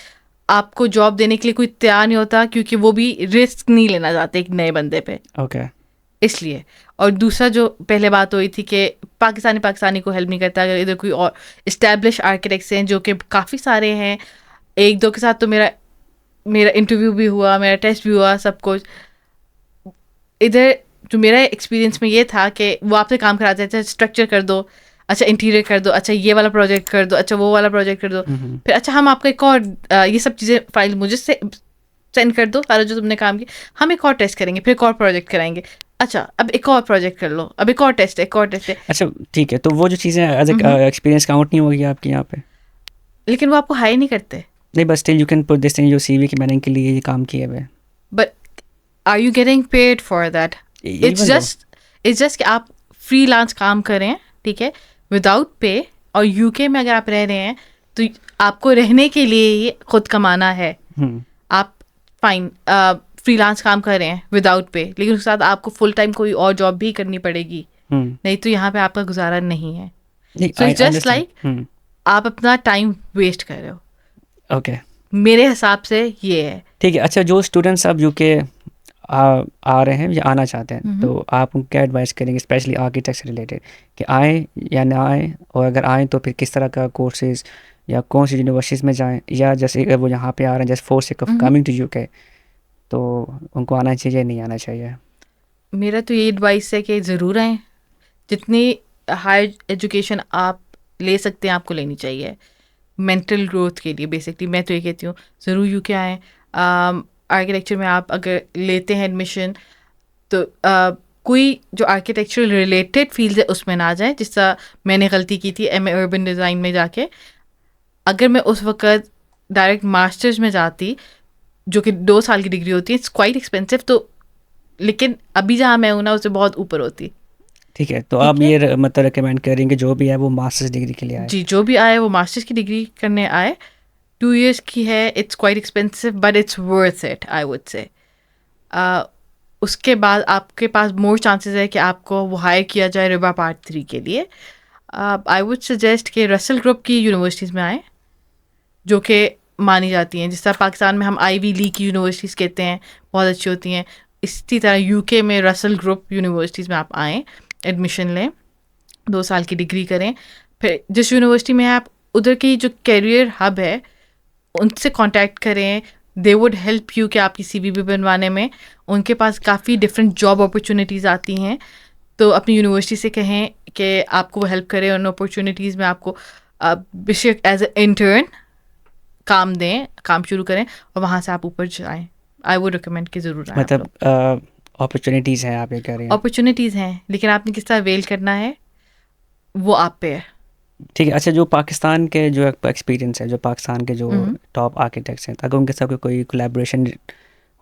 आपको जॉब देने के लिए कोई तैयार नहीं होता क्योंकि वो भी रिस्क नहीं लेना चाहते एक नए बंदे पे, ओके। इसलिए। और दूसरा जो पहले बात हुई थी कि पाकिस्तानी को हेल्प नहीं करता। अगर इधर कोई और इस्टेब्लिश आर्किटेक्ट्स हैं जो कि काफ़ी सारे हैं, 1-2 के साथ तो मेरा इंटरव्यू भी हुआ, मेरा टेस्ट भी हुआ, सब कुछ। इधर जो मेरा एक्सपीरियंस में ये था कि वो आपसे काम कराते थे, स्ट्रक्चर कर दो, अच्छा इंटीरियर कर दो, अच्छा ये वाला प्रोजेक्ट कर दो, अच्छा वो वाला प्रोजेक्ट कर दो, फिर अच्छा हम आपका एक और ये सब चीज़ें फाइल मुझे से सेंड कर दो, सारा जो तुमने काम किया, हम एक और टेस्ट करेंगे, फिर एक और प्रोजेक्ट कराएंगे, अच्छा अब एक और प्रोजेक्ट कर लो, अब एक और टेस्ट है। अच्छा ठीक है, तो वो जो चीज़ें एज एक्सपीरियंस काउंट नहीं होगी आपके यहाँ पे? लेकिन वो आपको हाई नहीं करते। नहीं, बस still you can put this in your CV कि मैंने इनके लिए ये काम किए हुए हैं। But are you getting paid for that? It's Even though, just कि आप फ्रीलांस काम करें, ठीक है, विदाउट पे, और यूके में अगर आप रह रहे हैं तो आपको रहने के लिए ही खुद कमाना है। आप फाइन फ्रीलांस काम कर रहे हैं विदाउट पे, लेकिन उसके साथ आपको फुल टाइम कोई और जॉब भी करनी पड़ेगी, नहीं तो यहाँ पे आपका गुजारा नहीं है। सो इट्स जस्ट लाइक आप अपना टाइम वेस्ट कर रहे हो, ओके मेरे हिसाब से ये है। ठीक है। अच्छा, जो स्टूडेंट्स अब यूके आ रहे हैं या आना चाहते हैं, तो आप उनको क्या एडवाइस करेंगे स्पेशली आर्किटेक्ट से रिलेटेड, कि आए या ना आए, और अगर आएँ तो फिर किस तरह का कोर्सेज या कौन सी यूनिवर्सिटीज़ में जाएं, या जैसे अगर वो यहाँ पे आ रहे हैं जैसे for sake of coming to UK, तो उनको आना चाहिए नहीं आना चाहिए? मेरा तो ये एडवाइस है कि ज़रूर आएँ, जितनी हायर एजुकेशन आप ले सकते हैं आपको लेनी चाहिए मेंटल ग्रोथ के लिए। बेसिकली मैं तो ये कहती हूँ ज़रूर यूके आएँ। आर्किटेक्चर में आप अगर लेते हैं एडमिशन तो कोई जो आर्किटेक्चर रिलेटेड फील्ड है उसमें ना जाए, जिस तरह मैंने गलती की थी एमए अर्बन डिज़ाइन में जाके। अगर मैं उस वक्त डायरेक्ट मास्टर्स में जाती, जो कि 2 साल की डिग्री होती है, इट्स क्वाइट एक्सपेंसिव, तो लेकिन अभी जहाँ मैं हूँ ना उससे बहुत ऊपर होती। ठीक है, तो आप ये मतलब रिकमेंड करेंगे जो भी है वो मास्टर्स डिग्री के लिए आए? जी, जो भी आए वो मास्टर्स की डिग्री करने आए। 2 years की है, it's quite expensive but it's worth it, I would से। उसके बाद आपके पास मोर चांसेस है कि आपको वो हायर किया जाए रिवा पार्ट 3 के लिए। आई वुड सजेस्ट कि रसल ग्रुप की यूनिवर्सिटीज़ में आए, जो कि मानी जाती हैं। जिस तरह पाकिस्तान में हम आईवी लीग की यूनिवर्सिटीज़ कहते हैं, बहुत अच्छी होती हैं, इसी तरह यूके में रसल ग्रुप यूनिवर्सिटीज़ में आप आएँ, एडमिशन लें, 2 साल की डिग्री करें, फिर जिस यूनिवर्सिटी में आप उधर की जो कैरियर हब है उनसे कांटेक्ट करें। दे वुड हेल्प यू कि आपकी सीवी भी बनवाने में। उनके पास काफ़ी डिफरेंट जॉब अपॉर्चुनिटीज़ आती हैं, तो अपनी यूनिवर्सिटी से कहें कि आपको वो हेल्प करें उन अपॉर्चुनिटीज़ में, आपको बेशक एज ए इंटर्न काम दें, काम शुरू करें और वहाँ से आप ऊपर जाएँ। आई वुड रिकमेंड कि ज़रूर आएँ। मतलब अपॉर्चुनिटीज़ हैं आप ये कह रहे हैं? अपॉर्चुनिटीज़ हैं, लेकिन आपने किस तरह अवेल करना है वो आप पे है। ठीक है। अच्छा, जो पाकिस्तान के जो एक्सपीरियंस है, जो पाकिस्तान के जो टॉप आर्किटेक्ट्स हैं, अगर उनके साथ कोई कोलैबोरेशन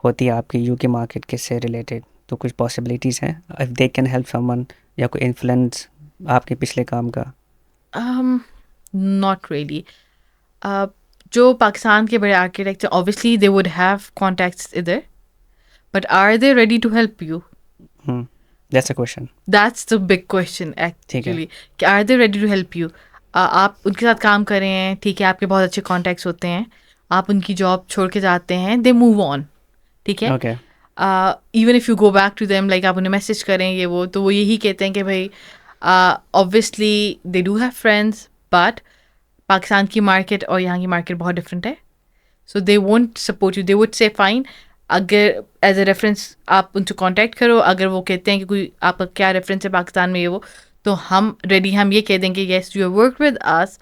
होती है आपकी यूके मार्केट के से रिलेटेड, तो कुछ पॉसिबिलिटीज़ हैं if they can help someone, या कोई इन्फ्लुएंस आपके पिछले काम का? Not really. जो पाकिस्तान के बड़े architect obviously they would have contacts इधर, but are they ready to help you? That's a question. That's the big question actually, कि are they ready to help you? आप उनके साथ काम कर रहे हैं, ठीक है, आपके बहुत अच्छे कॉन्टैक्ट्स होते हैं, आप उनकी जॉब छोड़ के जाते हैं, दे मूव ऑन, ठीक है। Okay. Even if you go back to them, like आप उन्हें मैसेज करें ये वो, तो वो यही कहते हैं कि भाई obviously they do have friends, but Pakistan की मार्केट और यहाँ की मार्केट बहुत डिफरेंट है, so they won't support you. They would say fine, अगर एज ए रेफरेंस आप उनसे कांटेक्ट करो, अगर वो कहते हैं कि कोई आपका क्या रेफरेंस है पाकिस्तान में ये वो, तो हम रेडी, हम ये कह देंगे yes you have work with us,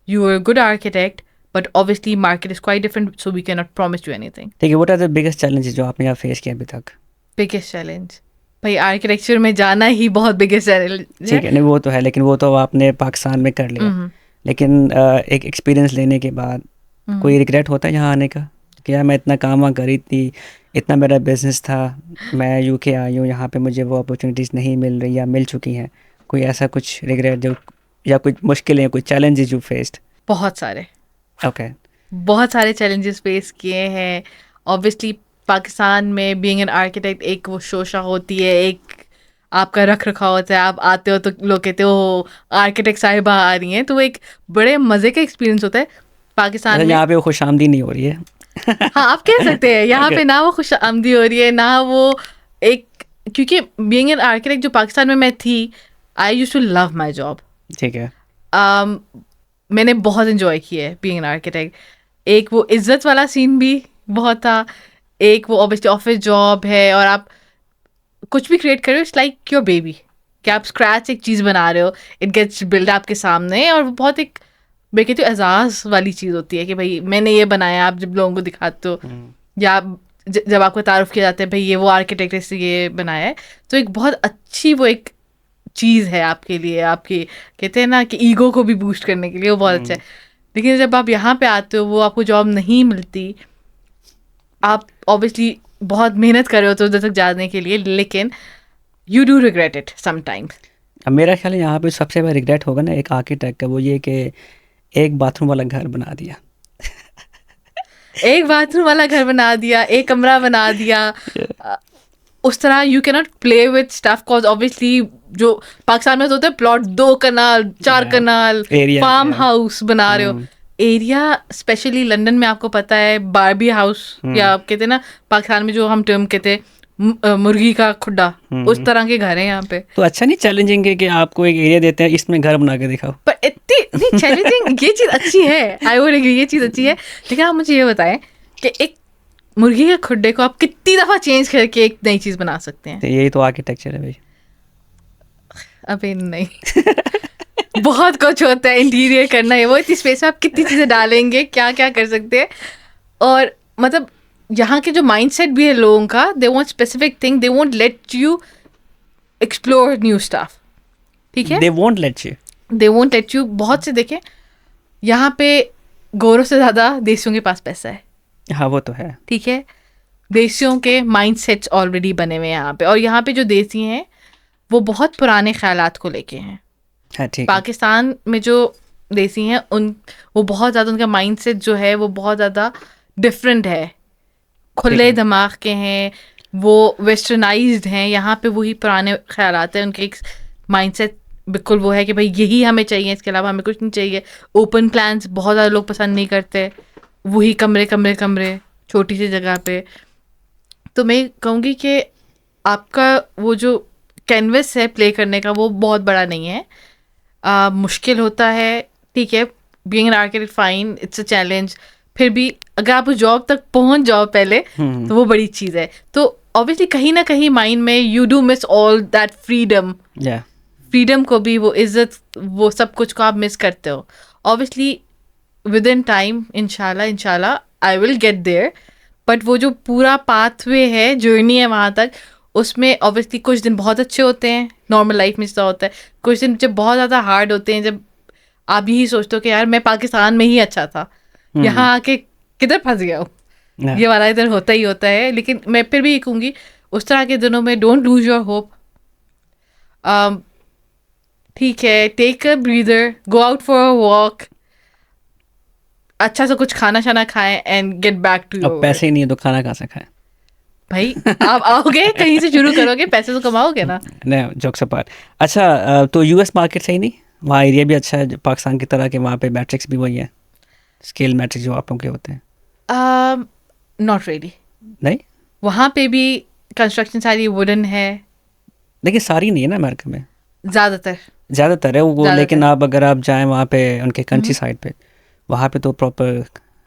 you are good architect, but obviously market is quite different, so we can not promise you anything. ठीक है, what are the biggest challenges जो आपने यहाँ फेस किया अभी तक? बिगेस्ट चैलेंज भाई आर्किटेक्चर में जाना ही बहुत बिगेस्ट चैलेंज है। ठीक है, नहीं वो तो है, लेकिन वो तो आपने पाकिस्तान में कर लिया, लेकिन एक एक्सपीरियंस लेने के बाद कोई रिग्रेट होता है यहाँ आने का, कि यार मैं इतना काम वहाँ करी थी, इतना मेरा बिजनेस था, मैं यूके आई हूँ, यहाँ पे मुझे वो अपॉर्चुनिटीज़ नहीं मिल रही या मिल चुकी हैं, कोई ऐसा कुछ रिग्रेट जो, या कुछ मुश्किलें, कुछ चैलेंजेस यू फेस्ड? बहुत सारे, ओके। बहुत सारे चैलेंजेस फेस किए हैं। ऑब्वियसली पाकिस्तान में बीइंग एन आर्किटेक्ट एक वो शोशा होती है, एक आपका रख रखाव होता है, आप आते हो तो लोग कहते हो आर्किटेक्ट साहिबा आ रही हैं, तो वो एक बड़े मज़े का एक्सपीरियंस होता है पाकिस्तान में। यहाँ पे वो खुशामदी नहीं हो रही है। हाँ, आप कह सकते हैं यहाँ पे ना वो खुश आमदी हो रही है ना वो एक, क्योंकि बीइंग एन आर्किटेक्ट जो पाकिस्तान में मैं थी, I used to love my job. ठीक है। मैंने बहुत इन्जॉय किया है बीइंग एन आर्किटेक्ट। एक वो इज्जत वाला सीन भी बहुत था, एक वो ऑब्वियसली ऑफिस जॉब है और आप कुछ भी क्रिएट कर रहे हो, इट्स लाइक योर बेबी, कि आप स्क्रैच एक चीज़ बना रहे हो, इट गेट्स बिल्ड आपके सामने, और वो बहुत एक, मैं कहती हूँ, एजाज वाली चीज़ होती है कि भाई मैंने ये बनाया। आप जब लोगों को दिखाते हो या जब आपको तारुफ किया जाता है भाई ये वो आर्किटेक्ट से ये बनाया है, तो एक बहुत अच्छी वो एक चीज़ है आपके लिए, आपकी कहते हैं ना कि ईगो को भी बूस्ट करने के लिए वो बहुत अच्छा है। लेकिन जब आप यहाँ पे आते हो, वो आपको जॉब नहीं मिलती, आप ऑब्वियसली बहुत मेहनत कर रहे हो तो उधर तक जाने के लिए, लेकिन you do regret it sometimes. अब मेरा ख्याल है यहाँ पे सबसे बड़ा रिग्रेट होगा ना एक आर्किटेक्ट का, वो ये कि एक बाथरूम वाला घर बना दिया। एक बाथरूम वाला घर बना दिया, एक कमरा बना दिया। उस तरह you can not play with stuff, cause obviously जो पाकिस्तान में तो होता है प्लॉट 2 कनाल 4 कनाल फार्म हाउस बना रहे हो। एरिया स्पेशली लंदन में आपको पता है बारबी हाउस, या कहते हैं ना पाकिस्तान में जो हम टर्म कहते हैं मुर्गी का खुड्डा, उस तरह के घर हैं यहाँ पे। तो अच्छा नहीं चैलेंजिंग है कि आपको एक एरिया देते हैं, इसमें घर बना के दिखाओ। पर इतनी नहीं चैलेंजिंग, ये चीज़ अच्छी है, आई वुड एग्री, ये चीज़ अच्छी है। लेकिन आप मुझे ये बताएं कि एक मुर्गी के खुड्डे को आप कितनी दफ़ा चेंज करके एक नई चीज़ बना सकते हैं? तो यही तो आर्किटेक्चर है भाई। अबे नहीं बहुत कुछ होता है इंटीरियर करना है, वो इतनी स्पेस में आप कितनी चीज़ें डालेंगे, क्या क्या कर सकते हैं। और मतलब यहाँ के जो माइंडसेट भी है लोगों का, they want specific thing, they won't let you explore new stuff, ठीक है, दे वोंट लेट यू बहुत से देखें यहाँ पे गोरों से ज़्यादा देसियों के पास पैसा है। हाँ वो तो है, ठीक है, देसियों के माइंडसेट्स ऑलरेडी बने हुए हैं यहाँ पे, और यहाँ पे जो देसी हैं वो बहुत पुराने ख्यालात को लेके हैं। हाँ ठीक है। पाकिस्तान में जो देसी हैं वो बहुत ज़्यादा, उनका माइंडसेट जो है वो बहुत ज़्यादा डिफरेंट है, खुले दिमाग के हैं, वो वेस्टर्नाइज्ड हैं। यहाँ पे वही पुराने ख्यालात हैं, उनके एक माइंडसेट बिल्कुल वो है कि भाई यही हमें चाहिए, इसके अलावा हमें कुछ नहीं चाहिए। ओपन प्लान्स बहुत ज़्यादा लोग पसंद नहीं करते, वही कमरे छोटी सी जगह पे। तो मैं कहूँगी कि आपका वो जो कैनवस है प्ले करने का वो बहुत बड़ा नहीं है, मुश्किल होता है, ठीक है, being an architect fine, it's a challenge. फिर भी अगर आप उस जॉब तक पहुंच जाओ पहले तो वो बड़ी चीज़ है। तो ऑब्वियसली कहीं ना कहीं माइंड में you do miss all that freedom को भी, वो इज्जत, वो सब कुछ को आप मिस करते हो। ऑब्वियसली विद इन टाइम इंशाल्लाह I will get there, but वो जो पूरा पाथवे है, जर्नी है वहाँ तक, उसमें ऑब्वियसली कुछ दिन बहुत अच्छे होते हैं, नॉर्मल लाइफ में ऐसा होता है, कुछ दिन जब बहुत ज़्यादा हार्ड होते हैं, जब आप यही सोचते हो कि यार मैं पाकिस्तान में ही अच्छा था, यहाँ आके किधर फंस गया हूँ, ये वाला इधर होता ही होता है। लेकिन मैं फिर भी ये कहूँगी उस तरह के दिनों में डोंट लूज योर होप, ठीक है, take a breather, go out for a walk, अच्छा सा कुछ खाना शाना खाएं and get back to your. पैसे ही नहीं है तो खाना कहाँ से खाएं भाई? आप आओगे कहीं से शुरू करोगे, पैसे तो कमाओगे ना। नहीं, जोक्स अपार्ट। अच्छा तो यूएस मार्केट सही नहीं, वहाँ एरिया भी अच्छा है पाकिस्तान की तरह के, वहाँ पे मैट्रिक्स भी वही है, स्केल मैट्रिक्स जो आप लोग के होते हैं? नॉट रियली, नहीं, वहाँ पे भी कंस्ट्रक्शन सारी वुडन है, लेकिन सारी नहीं है ना अमेरिका में, ज़्यादातर है वो। लेकिन आप अगर आप जाएं वहाँ पे उनके कंट्री साइड पे, वहाँ पे तो प्रॉपर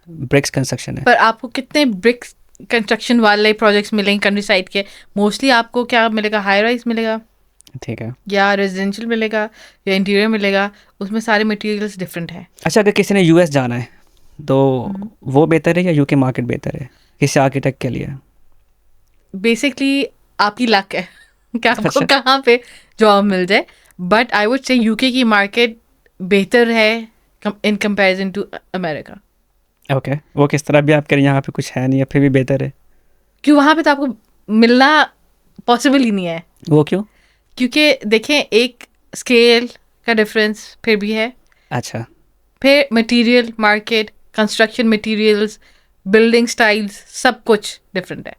ब्रिक्स कंस्ट्रक्शन है। पर आपको कितने ब्रिक्स कंस्ट्रक्शन वाले प्रोजेक्ट्स मिलेंगे कंट्री साइड के? मोस्टली आपको क्या मिलेगा, हाई राइज मिलेगा, ठीक है, या रेजिडेंशियल मिलेगा, या इंटीरियर मिलेगा, उसमें सारे मटेरियल्स डिफरेंट है। अच्छा अगर किसी ने यूएस जाना है तो वो बेहतर है या यूके मार्केट बेहतर है किसी आर्किटेक्ट के लिए? बेसिकली आपकी लक है कि आपको कहाँ पे जॉब मिल जाए, but I would say UK की मार्केट बेहतर है in comparison to America. Okay, वो किस तरह भी आप करें, यहाँ पे कुछ है नहीं है फिर भी बेहतर है? क्यों, वहाँ पे तो आपको मिलना पॉसिबल ही नहीं है। वो क्यों? क्योंकि देखें एक स्केल का डिफरेंस फिर भी है, अच्छा, फिर material market, construction materials, building styles, सब कुछ डिफरेंट है,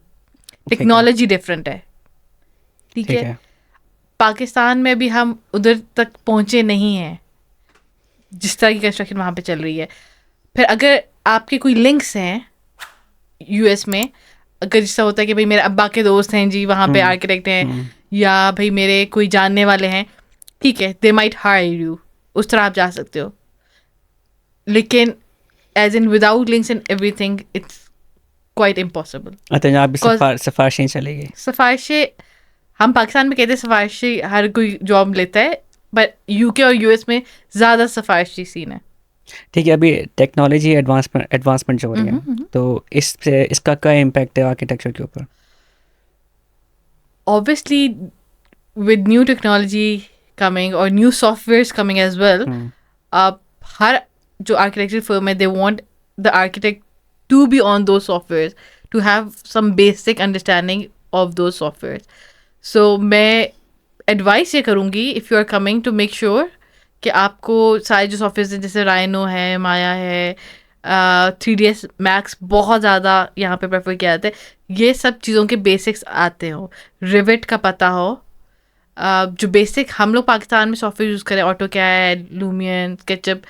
टेक्नोलॉजी डिफरेंट है, ठीक है। पाकिस्तान में भी हम उधर तक पहुँचे नहीं हैं जिस तरह की कंस्ट्रक्शन वहाँ पे चल रही है। फिर अगर आपके कोई लिंक्स हैं यूएस में, अगर जैसा होता है कि भाई मेरे अब्बा के दोस्त हैं जी वहाँ पे आर्किटेक्ट हैं, या भाई मेरे कोई जानने वाले हैं, ठीक है, दे माइट हायर यू, उस तरह आप जा सकते हो। लेकिन as in without links and everything it's quite impossible. अच्छा, यहाँ भी सिफारिशें चलेगी? सिफारिशें हम पाकिस्तान में कहते हैं सिफारिशी हर कोई जॉब लेता है, बट यूके और यूएस में ज़्यादा सिफारिशी सीन है। ठीक है, अभी टेक्नोलॉजी एडवांसमेंट जो हो रही है, तो इससे इसका क्या इम्पैक्ट है आर्किटेक्चर के ऊपर? Obviously, with new technology coming or new softwares coming as well, आप हर जो architecture firm है, they want the architect to be on those softwares, to have some basic understanding of those softwares. So मैं advice ये करूँगी, if you are coming, to make sure कि आपको सारे जो सॉफ्टवेयर हैं जैसे राइनो है, माया है, 3ds मैक्स बहुत ज़्यादा यहाँ पे प्रेफर किया जाता है, ये सब चीज़ों के बेसिक्स आते हो, रिविट का पता हो, जो बेसिक हम लोग पाकिस्तान में सॉफ्टवेयर यूज़ करें, ऑटो कैड, लूमियन, स्केचअप,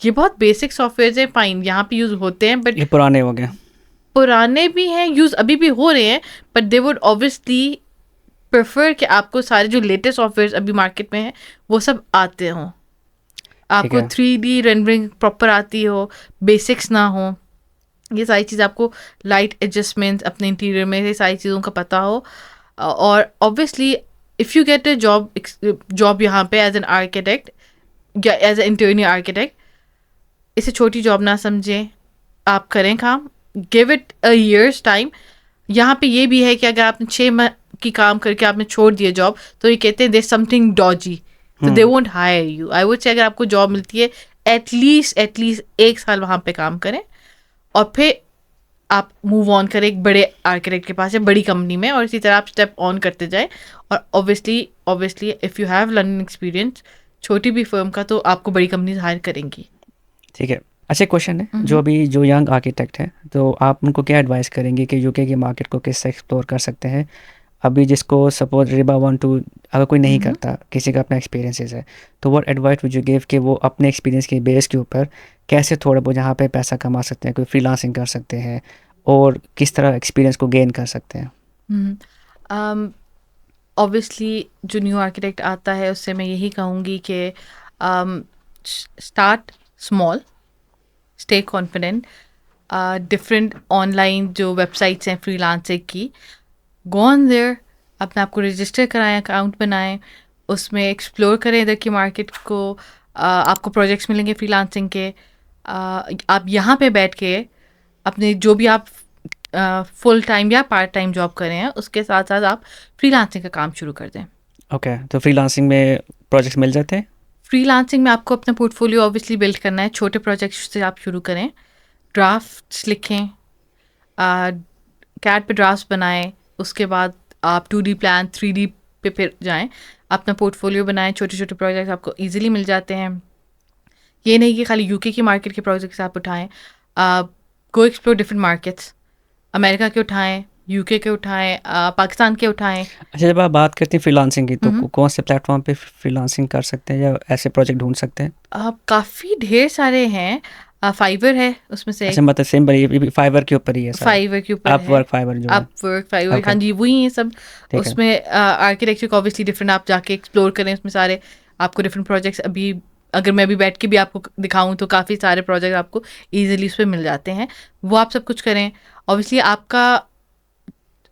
ये बहुत बेसिक सॉफ्टवेयर हैं, फाइन यहाँ पे यूज़ होते हैं, बट ये पुराने हो गए। पुराने भी हैं, यूज़ अभी भी हो रहे हैं, but they would obviously prefer कि आपको सारे जो लेटेस्ट सॉफ्टवेयर अभी मार्केट में हैं वो सब आते हों, आपको है। 3D रेंडरिंग प्रॉपर आती हो, बेसिक्स ना हो, ये सारी चीज़ आपको, लाइट एडजस्टमेंट्स अपने इंटीरियर में, ये सारी चीज़ों का पता हो। और obviously if you get a job यहाँ पे एज एन आर्किटेक्ट या एज ए इंटीरियर आर्किटेक्ट, इसे छोटी जॉब ना समझें, आप करें काम, give it a years time. यहाँ पे ये भी है कि अगर आपने 6 माह की काम करके आपने छोड़ दिया जॉब, तो ये कहते हैं देयर समथिंग डॉजी, तो they won't hire you. I would say अगर आपको जॉब मिलती है, एटलीस्ट 1 साल वहाँ पे काम करें और फिर आप मूव ऑन करें एक बड़े आर्किटेक्ट के पास या बड़ी कंपनी में, और इसी तरह आप स्टेप ऑन करते जाएं। और obviously if you have learning experience छोटी भी फर्म का, तो आपको बड़ी कंपनीज हायर करेंगी। ठीक है, अच्छा क्वेश्चन है, जो अभी जो यंग आर्किटेक्ट है, तो आप उनको क्या एडवाइस करेंगे कि यूके की मार्केट को किससे एक्सप्लोर कर सकते हैं? अभी जिसको सपोज रिबा 1-2 अगर कोई नहीं करता, किसी का अपना एक्सपीरियंसेस है, तो what advice would you give कि वो अपने एक्सपीरियंस के बेस के ऊपर कैसे थोड़ा बहुत यहाँ पे पैसा कमा सकते हैं, कोई फ्रीलांसिंग कर सकते हैं, और किस तरह एक्सपीरियंस को गेन कर सकते हैं? ऑब्वियसली जो न्यू आर्किटेक्ट आता है उससे मैं यही कहूँगी कि start small, stay confident, different online जो वेबसाइट्स हैं फ्रीलांसिंग की, गो ऑन देयर, अपने आप को रजिस्टर कराएं, अकाउंट बनाएं, उसमें एक्सप्लोर करें इधर की मार्केट को, आपको प्रोजेक्ट्स मिलेंगे फ्रीलांसिंग के, आप यहाँ पे बैठ के अपने जो भी आप फुल टाइम या पार्ट टाइम जॉब कर रहे हैं उसके साथ साथ आप फ्रीलांसिंग का काम शुरू कर दें। ओके, तो फ्रीलांसिंग में प्रोजेक्ट्स मिल जाते हैं? फ्रीलांसिंग में आपको अपना पोर्टफोलियो ऑब्वियसली बिल्ड करना है, छोटे प्रोजेक्ट्स से आप शुरू करें, ड्राफ्ट्स लिखें, कैट पे ड्राफ्ट्स बनाएं, उसके बाद आप 2D प्लान 3D पे फिर जाएं, अपना पोर्टफोलियो बनाएं, छोटे छोटे प्रोजेक्ट्स आपको इजीली मिल जाते हैं। ये नहीं कि खाली यूके की मार्केट के प्रोजेक्ट्स आप उठाएं, गो एक्सप्लोर डिफरेंट मार्केट्स, अमेरिका के उठाएं, यूके के उठाएं, पाकिस्तान के उठाएं। अच्छा, जब आप बात करते हैं फ्रीलांसिंग की, तो कौन से प्लेटफॉर्म पे फ्रीलांसिंग कर सकते हैं या ऐसे प्रोजेक्ट ढूंढ सकते हैं? काफ़ी ढेर सारे हैं, फाइवर है उसमें से, अच्छा, मतलब सेम फाइवर के ऊपर ही है सारा? फाइवर के ऊपर अपवर्क, फाइवर जो है। Upwork, Fiverr, Okay. हाँ जी वही है सब। ठीक है। उसमें आर्किटेक्चर को ऑब्वियसली डिफरेंट आप जाके एक्सप्लोर करें, उसमें सारे आपको डिफरेंट प्रोजेक्ट्स, अभी अगर मैं भी बैठ के भी आपको दिखाऊं तो काफ़ी सारे प्रोजेक्ट आपको इजीली उस पर मिल जाते हैं, वो आप सब कुछ करें। ऑब्वियसली आपका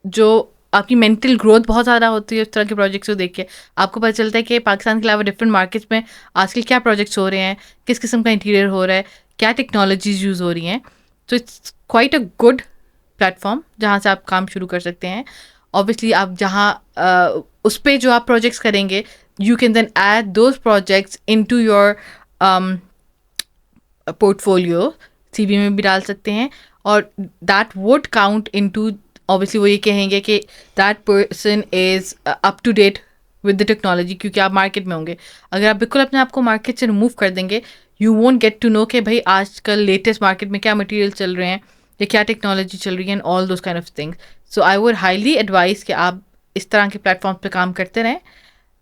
जो आपकी मेंटल ग्रोथ बहुत ज़्यादा होती है उस तरह के प्रोजेक्ट्स को देख के, आपको पता चलता है कि पाकिस्तान के अलावा डिफरेंट मार्केट्स में आजकल क्या प्रोजेक्ट्स हो रहे हैं, किस किस्म का इंटीरियर हो रहा है, क्या टेक्नोलॉजीज यूज़ हो रही हैं। तो it's quite a good platform जहाँ से आप काम शुरू कर सकते हैं। ऑब्वियसली आप जहाँ उस पर जो आप प्रोजेक्ट्स करेंगे, you can then add those projects into your portfolio, CV में भी डाल सकते हैं, और that would count into, obviously वो ये कहेंगे कि that person is up to date with the technology, क्योंकि आप मार्केट में होंगे। अगर आप बिल्कुल अपने आप को मार्केट से रिमूव कर देंगे, you won't get to know कि भाई आजकल लेटेस्ट मार्केट में क्या मटेरियल चल रहे हैं या क्या टेक्नोलॉजी चल रही है, and all those kind of things. So I would highly advice कि आप इस तरह के प्लेटफॉर्म पे काम करते रहें,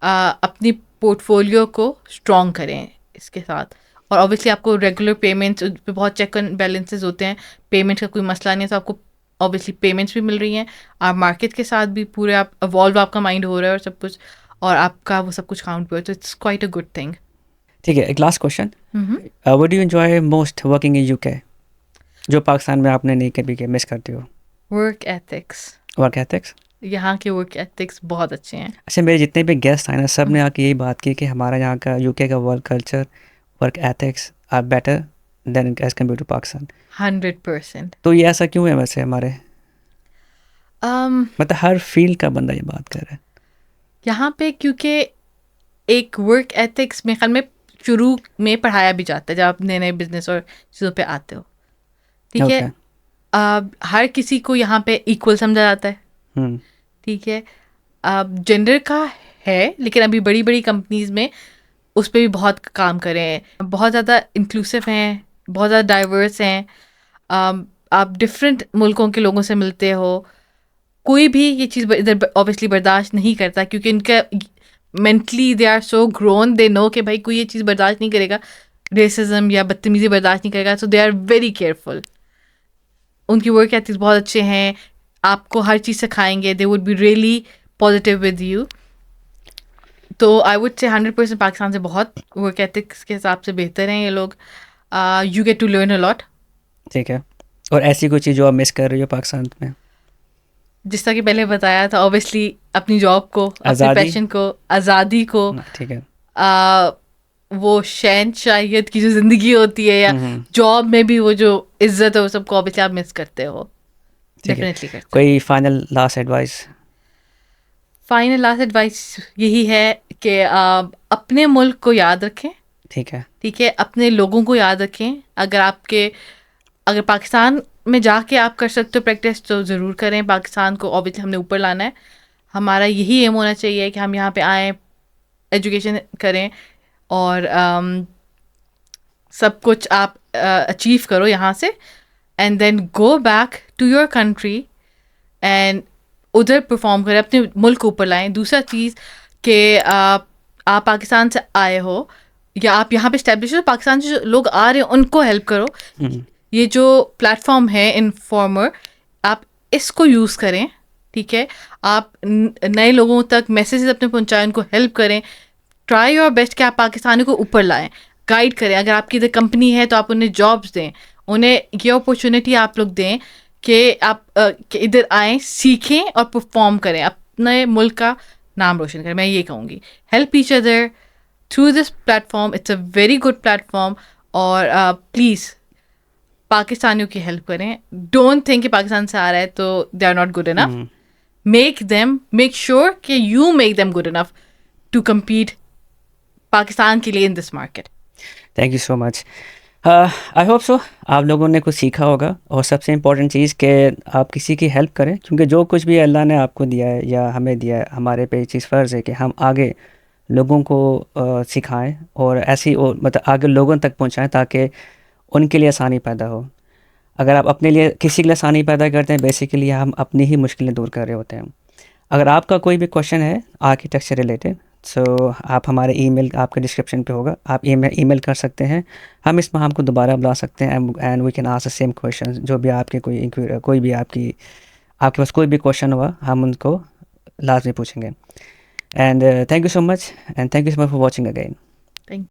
अपनी पोर्टफोलियो को स्ट्रॉन्ग करें इसके साथ। और ऑब्वियसली आपको रेगुलर पेमेंट्स पे बहुत चेक एंड बैलेंसेस होते हैं, पेमेंट का कोई मसला नहीं है, तो आपको ऑब्वियसली पेमेंट्स भी मिल रही हैं, आप मार्केट के साथ भी पूरे आप इवॉल्व आपका माइंड हो रहा है और सब कुछ, और आपका वो सब कुछ काउंट पे, तो it's quite a good thing. ठीक है, एक last question, what do you enjoy most working in UK, जो पाकिस्तान में आपने नहीं कभी के मिस करते हो? Work ethics. Work ethics? यहाँ के वर्क एथिक्स बहुत अच्छे हैं। अच्छा, मेरे जितने भी गेस्ट आए ना, सब ने आके यही बात की कि हमारा यहाँ का यूके का work culture, work ethics are better than as compare to Pakistan. 100%। तो ये ऐसा क्यों है वैसे हमारे, मतलब हर फील्ड का बंदा ये बात कर रहा है। यहाँ पे क्योंकि एक वर्क एथिक्स में ख्याल में शुरू में पढ़ाया भी जाता है जब आप नए नए बिजनेस और चीज़ों पे आते हो, ठीक है। ओके। हर किसी को यहाँ पे इक्वल समझा जाता है, हम्म। ठीक है। जेंडर का है, लेकिन अभी बड़ी बड़ी कंपनीज में उस पर भी बहुत काम कर रहे हैं, बहुत ज़्यादा इंक्लूसिव हैं, बहुत ज़्यादा डाइवर्स हैं। आप डिफरेंट मुल्कों के लोगों से मिलते हो, कोई भी ये चीज़ इधर ऑब्वियसली बर्दाश्त नहीं करता क्योंकि इनका mentally they are so grown, they know कि भाई कोई ये चीज़ बर्दाश्त नहीं करेगा, रेसिज्म या बदतमीजी बर्दाश्त नहीं करेगा, सो दे आर वेरी केयरफुल। उनकी वर्क एथिक्स बहुत अच्छे हैं, आपको हर चीज़ सिखाएंगे, they would be really positive with you. तो आई वुड से 100% पाकिस्तान से बहुत वर्क एथिक्स के हिसाब से बेहतर हैं ये लोग। You get to learn a lot. ठीक है। और ऐसी कोई चीज़ जो आप मिस कर रही हो पाकिस्तान में? जिस तरह कि पहले बताया था, ऑब्वियसली अपनी जॉब को, अपने आज़ादी? पैशन को, आज़ादी को, ठीक है। वो शहनशाहियत की जो ज़िंदगी होती है या जॉब में भी वो जो इज्जत है, वो सबको ऑब्वियसली आप मिस करते हो, ठीक है। डेफिनेटली करते हो। कोई final last advice? Final last advice यही है कि अपने मुल्क को याद रखें, ठीक है। ठीक है, अपने लोगों को याद रखें। अगर पाकिस्तान में जाके आप कर सकते हो प्रैक्टिस तो ज़रूर करें। पाकिस्तान को ऑब्वियसली हमने ऊपर लाना है, हमारा यही एम होना चाहिए कि हम यहाँ पे आएँ, एजुकेशन करें और सब कुछ आप अचीव करो यहाँ से, and then go back to your country and उधर परफॉर्म करें, अपने मुल्क को ऊपर लाएं। दूसरा चीज़ कि आप पाकिस्तान से आए हो या आप यहाँ पे स्टैब्लिश हो, पाकिस्तान से जो लोग आ रहे हैं उनको हेल्प करो। ये जो प्लेटफॉर्म है इनफॉर्मर, आप इसको यूज़ करें, ठीक है। आप नए लोगों तक मैसेजेस अपने पहुँचाएं, उनको हेल्प करें। ट्राई योर बेस्ट कि आप पाकिस्तानी को ऊपर लाएं, गाइड करें। अगर आपकी इधर कंपनी है तो आप उन्हें जॉब्स दें, उन्हें ये अपॉर्चुनिटी आप लोग दें कि आप कि इधर आएँ, सीखें और परफॉर्म करें, अपने मुल्क का नाम रोशन करें। मैं ये कहूँगी, help each other through this platform, it's a very good platform. और प्लीज़ पाकिस्तानियों की हेल्प करें। डोंट थिंक कि पाकिस्तान से आ रहा है तो they are not good enough. Make sure कि you make them good enough to compete Pakistan के लिए in this market. Thank you so much. I hope so आप लोगों ने कुछ सीखा होगा, और सबसे इम्पॉर्टेंट चीज़ कि आप किसी की हेल्प करें, क्योंकि जो कुछ भी अल्लाह ने आपको दिया है या हमें दिया है, हमारे पे ये चीज़ फ़र्ज़ है कि हम आगे लोगों को सिखाएं और ऐसी और मतलब आगे लोगों तक पहुंचाएं ताकि उनके लिए आसानी पैदा हो। अगर आप अपने लिए किसी के लिए आसानी पैदा करते हैं, बेसिकली हम अपनी ही मुश्किलें दूर कर रहे होते हैं। अगर आपका कोई भी क्वेश्चन है आर्किटेक्ट से रिलेटेड, सो आप हमारे ईमेल आपके डिस्क्रिप्शन पे होगा, आप ईमेल कर सकते हैं। हम इसमें हमको दोबारा बुला सकते हैं and we can ask the same question. जो भी आपके कोई भी आपके पास कोई भी क्वेश्चन हुआ, हम उनको लाजमी पूछेंगे। And thank you so much for watching again.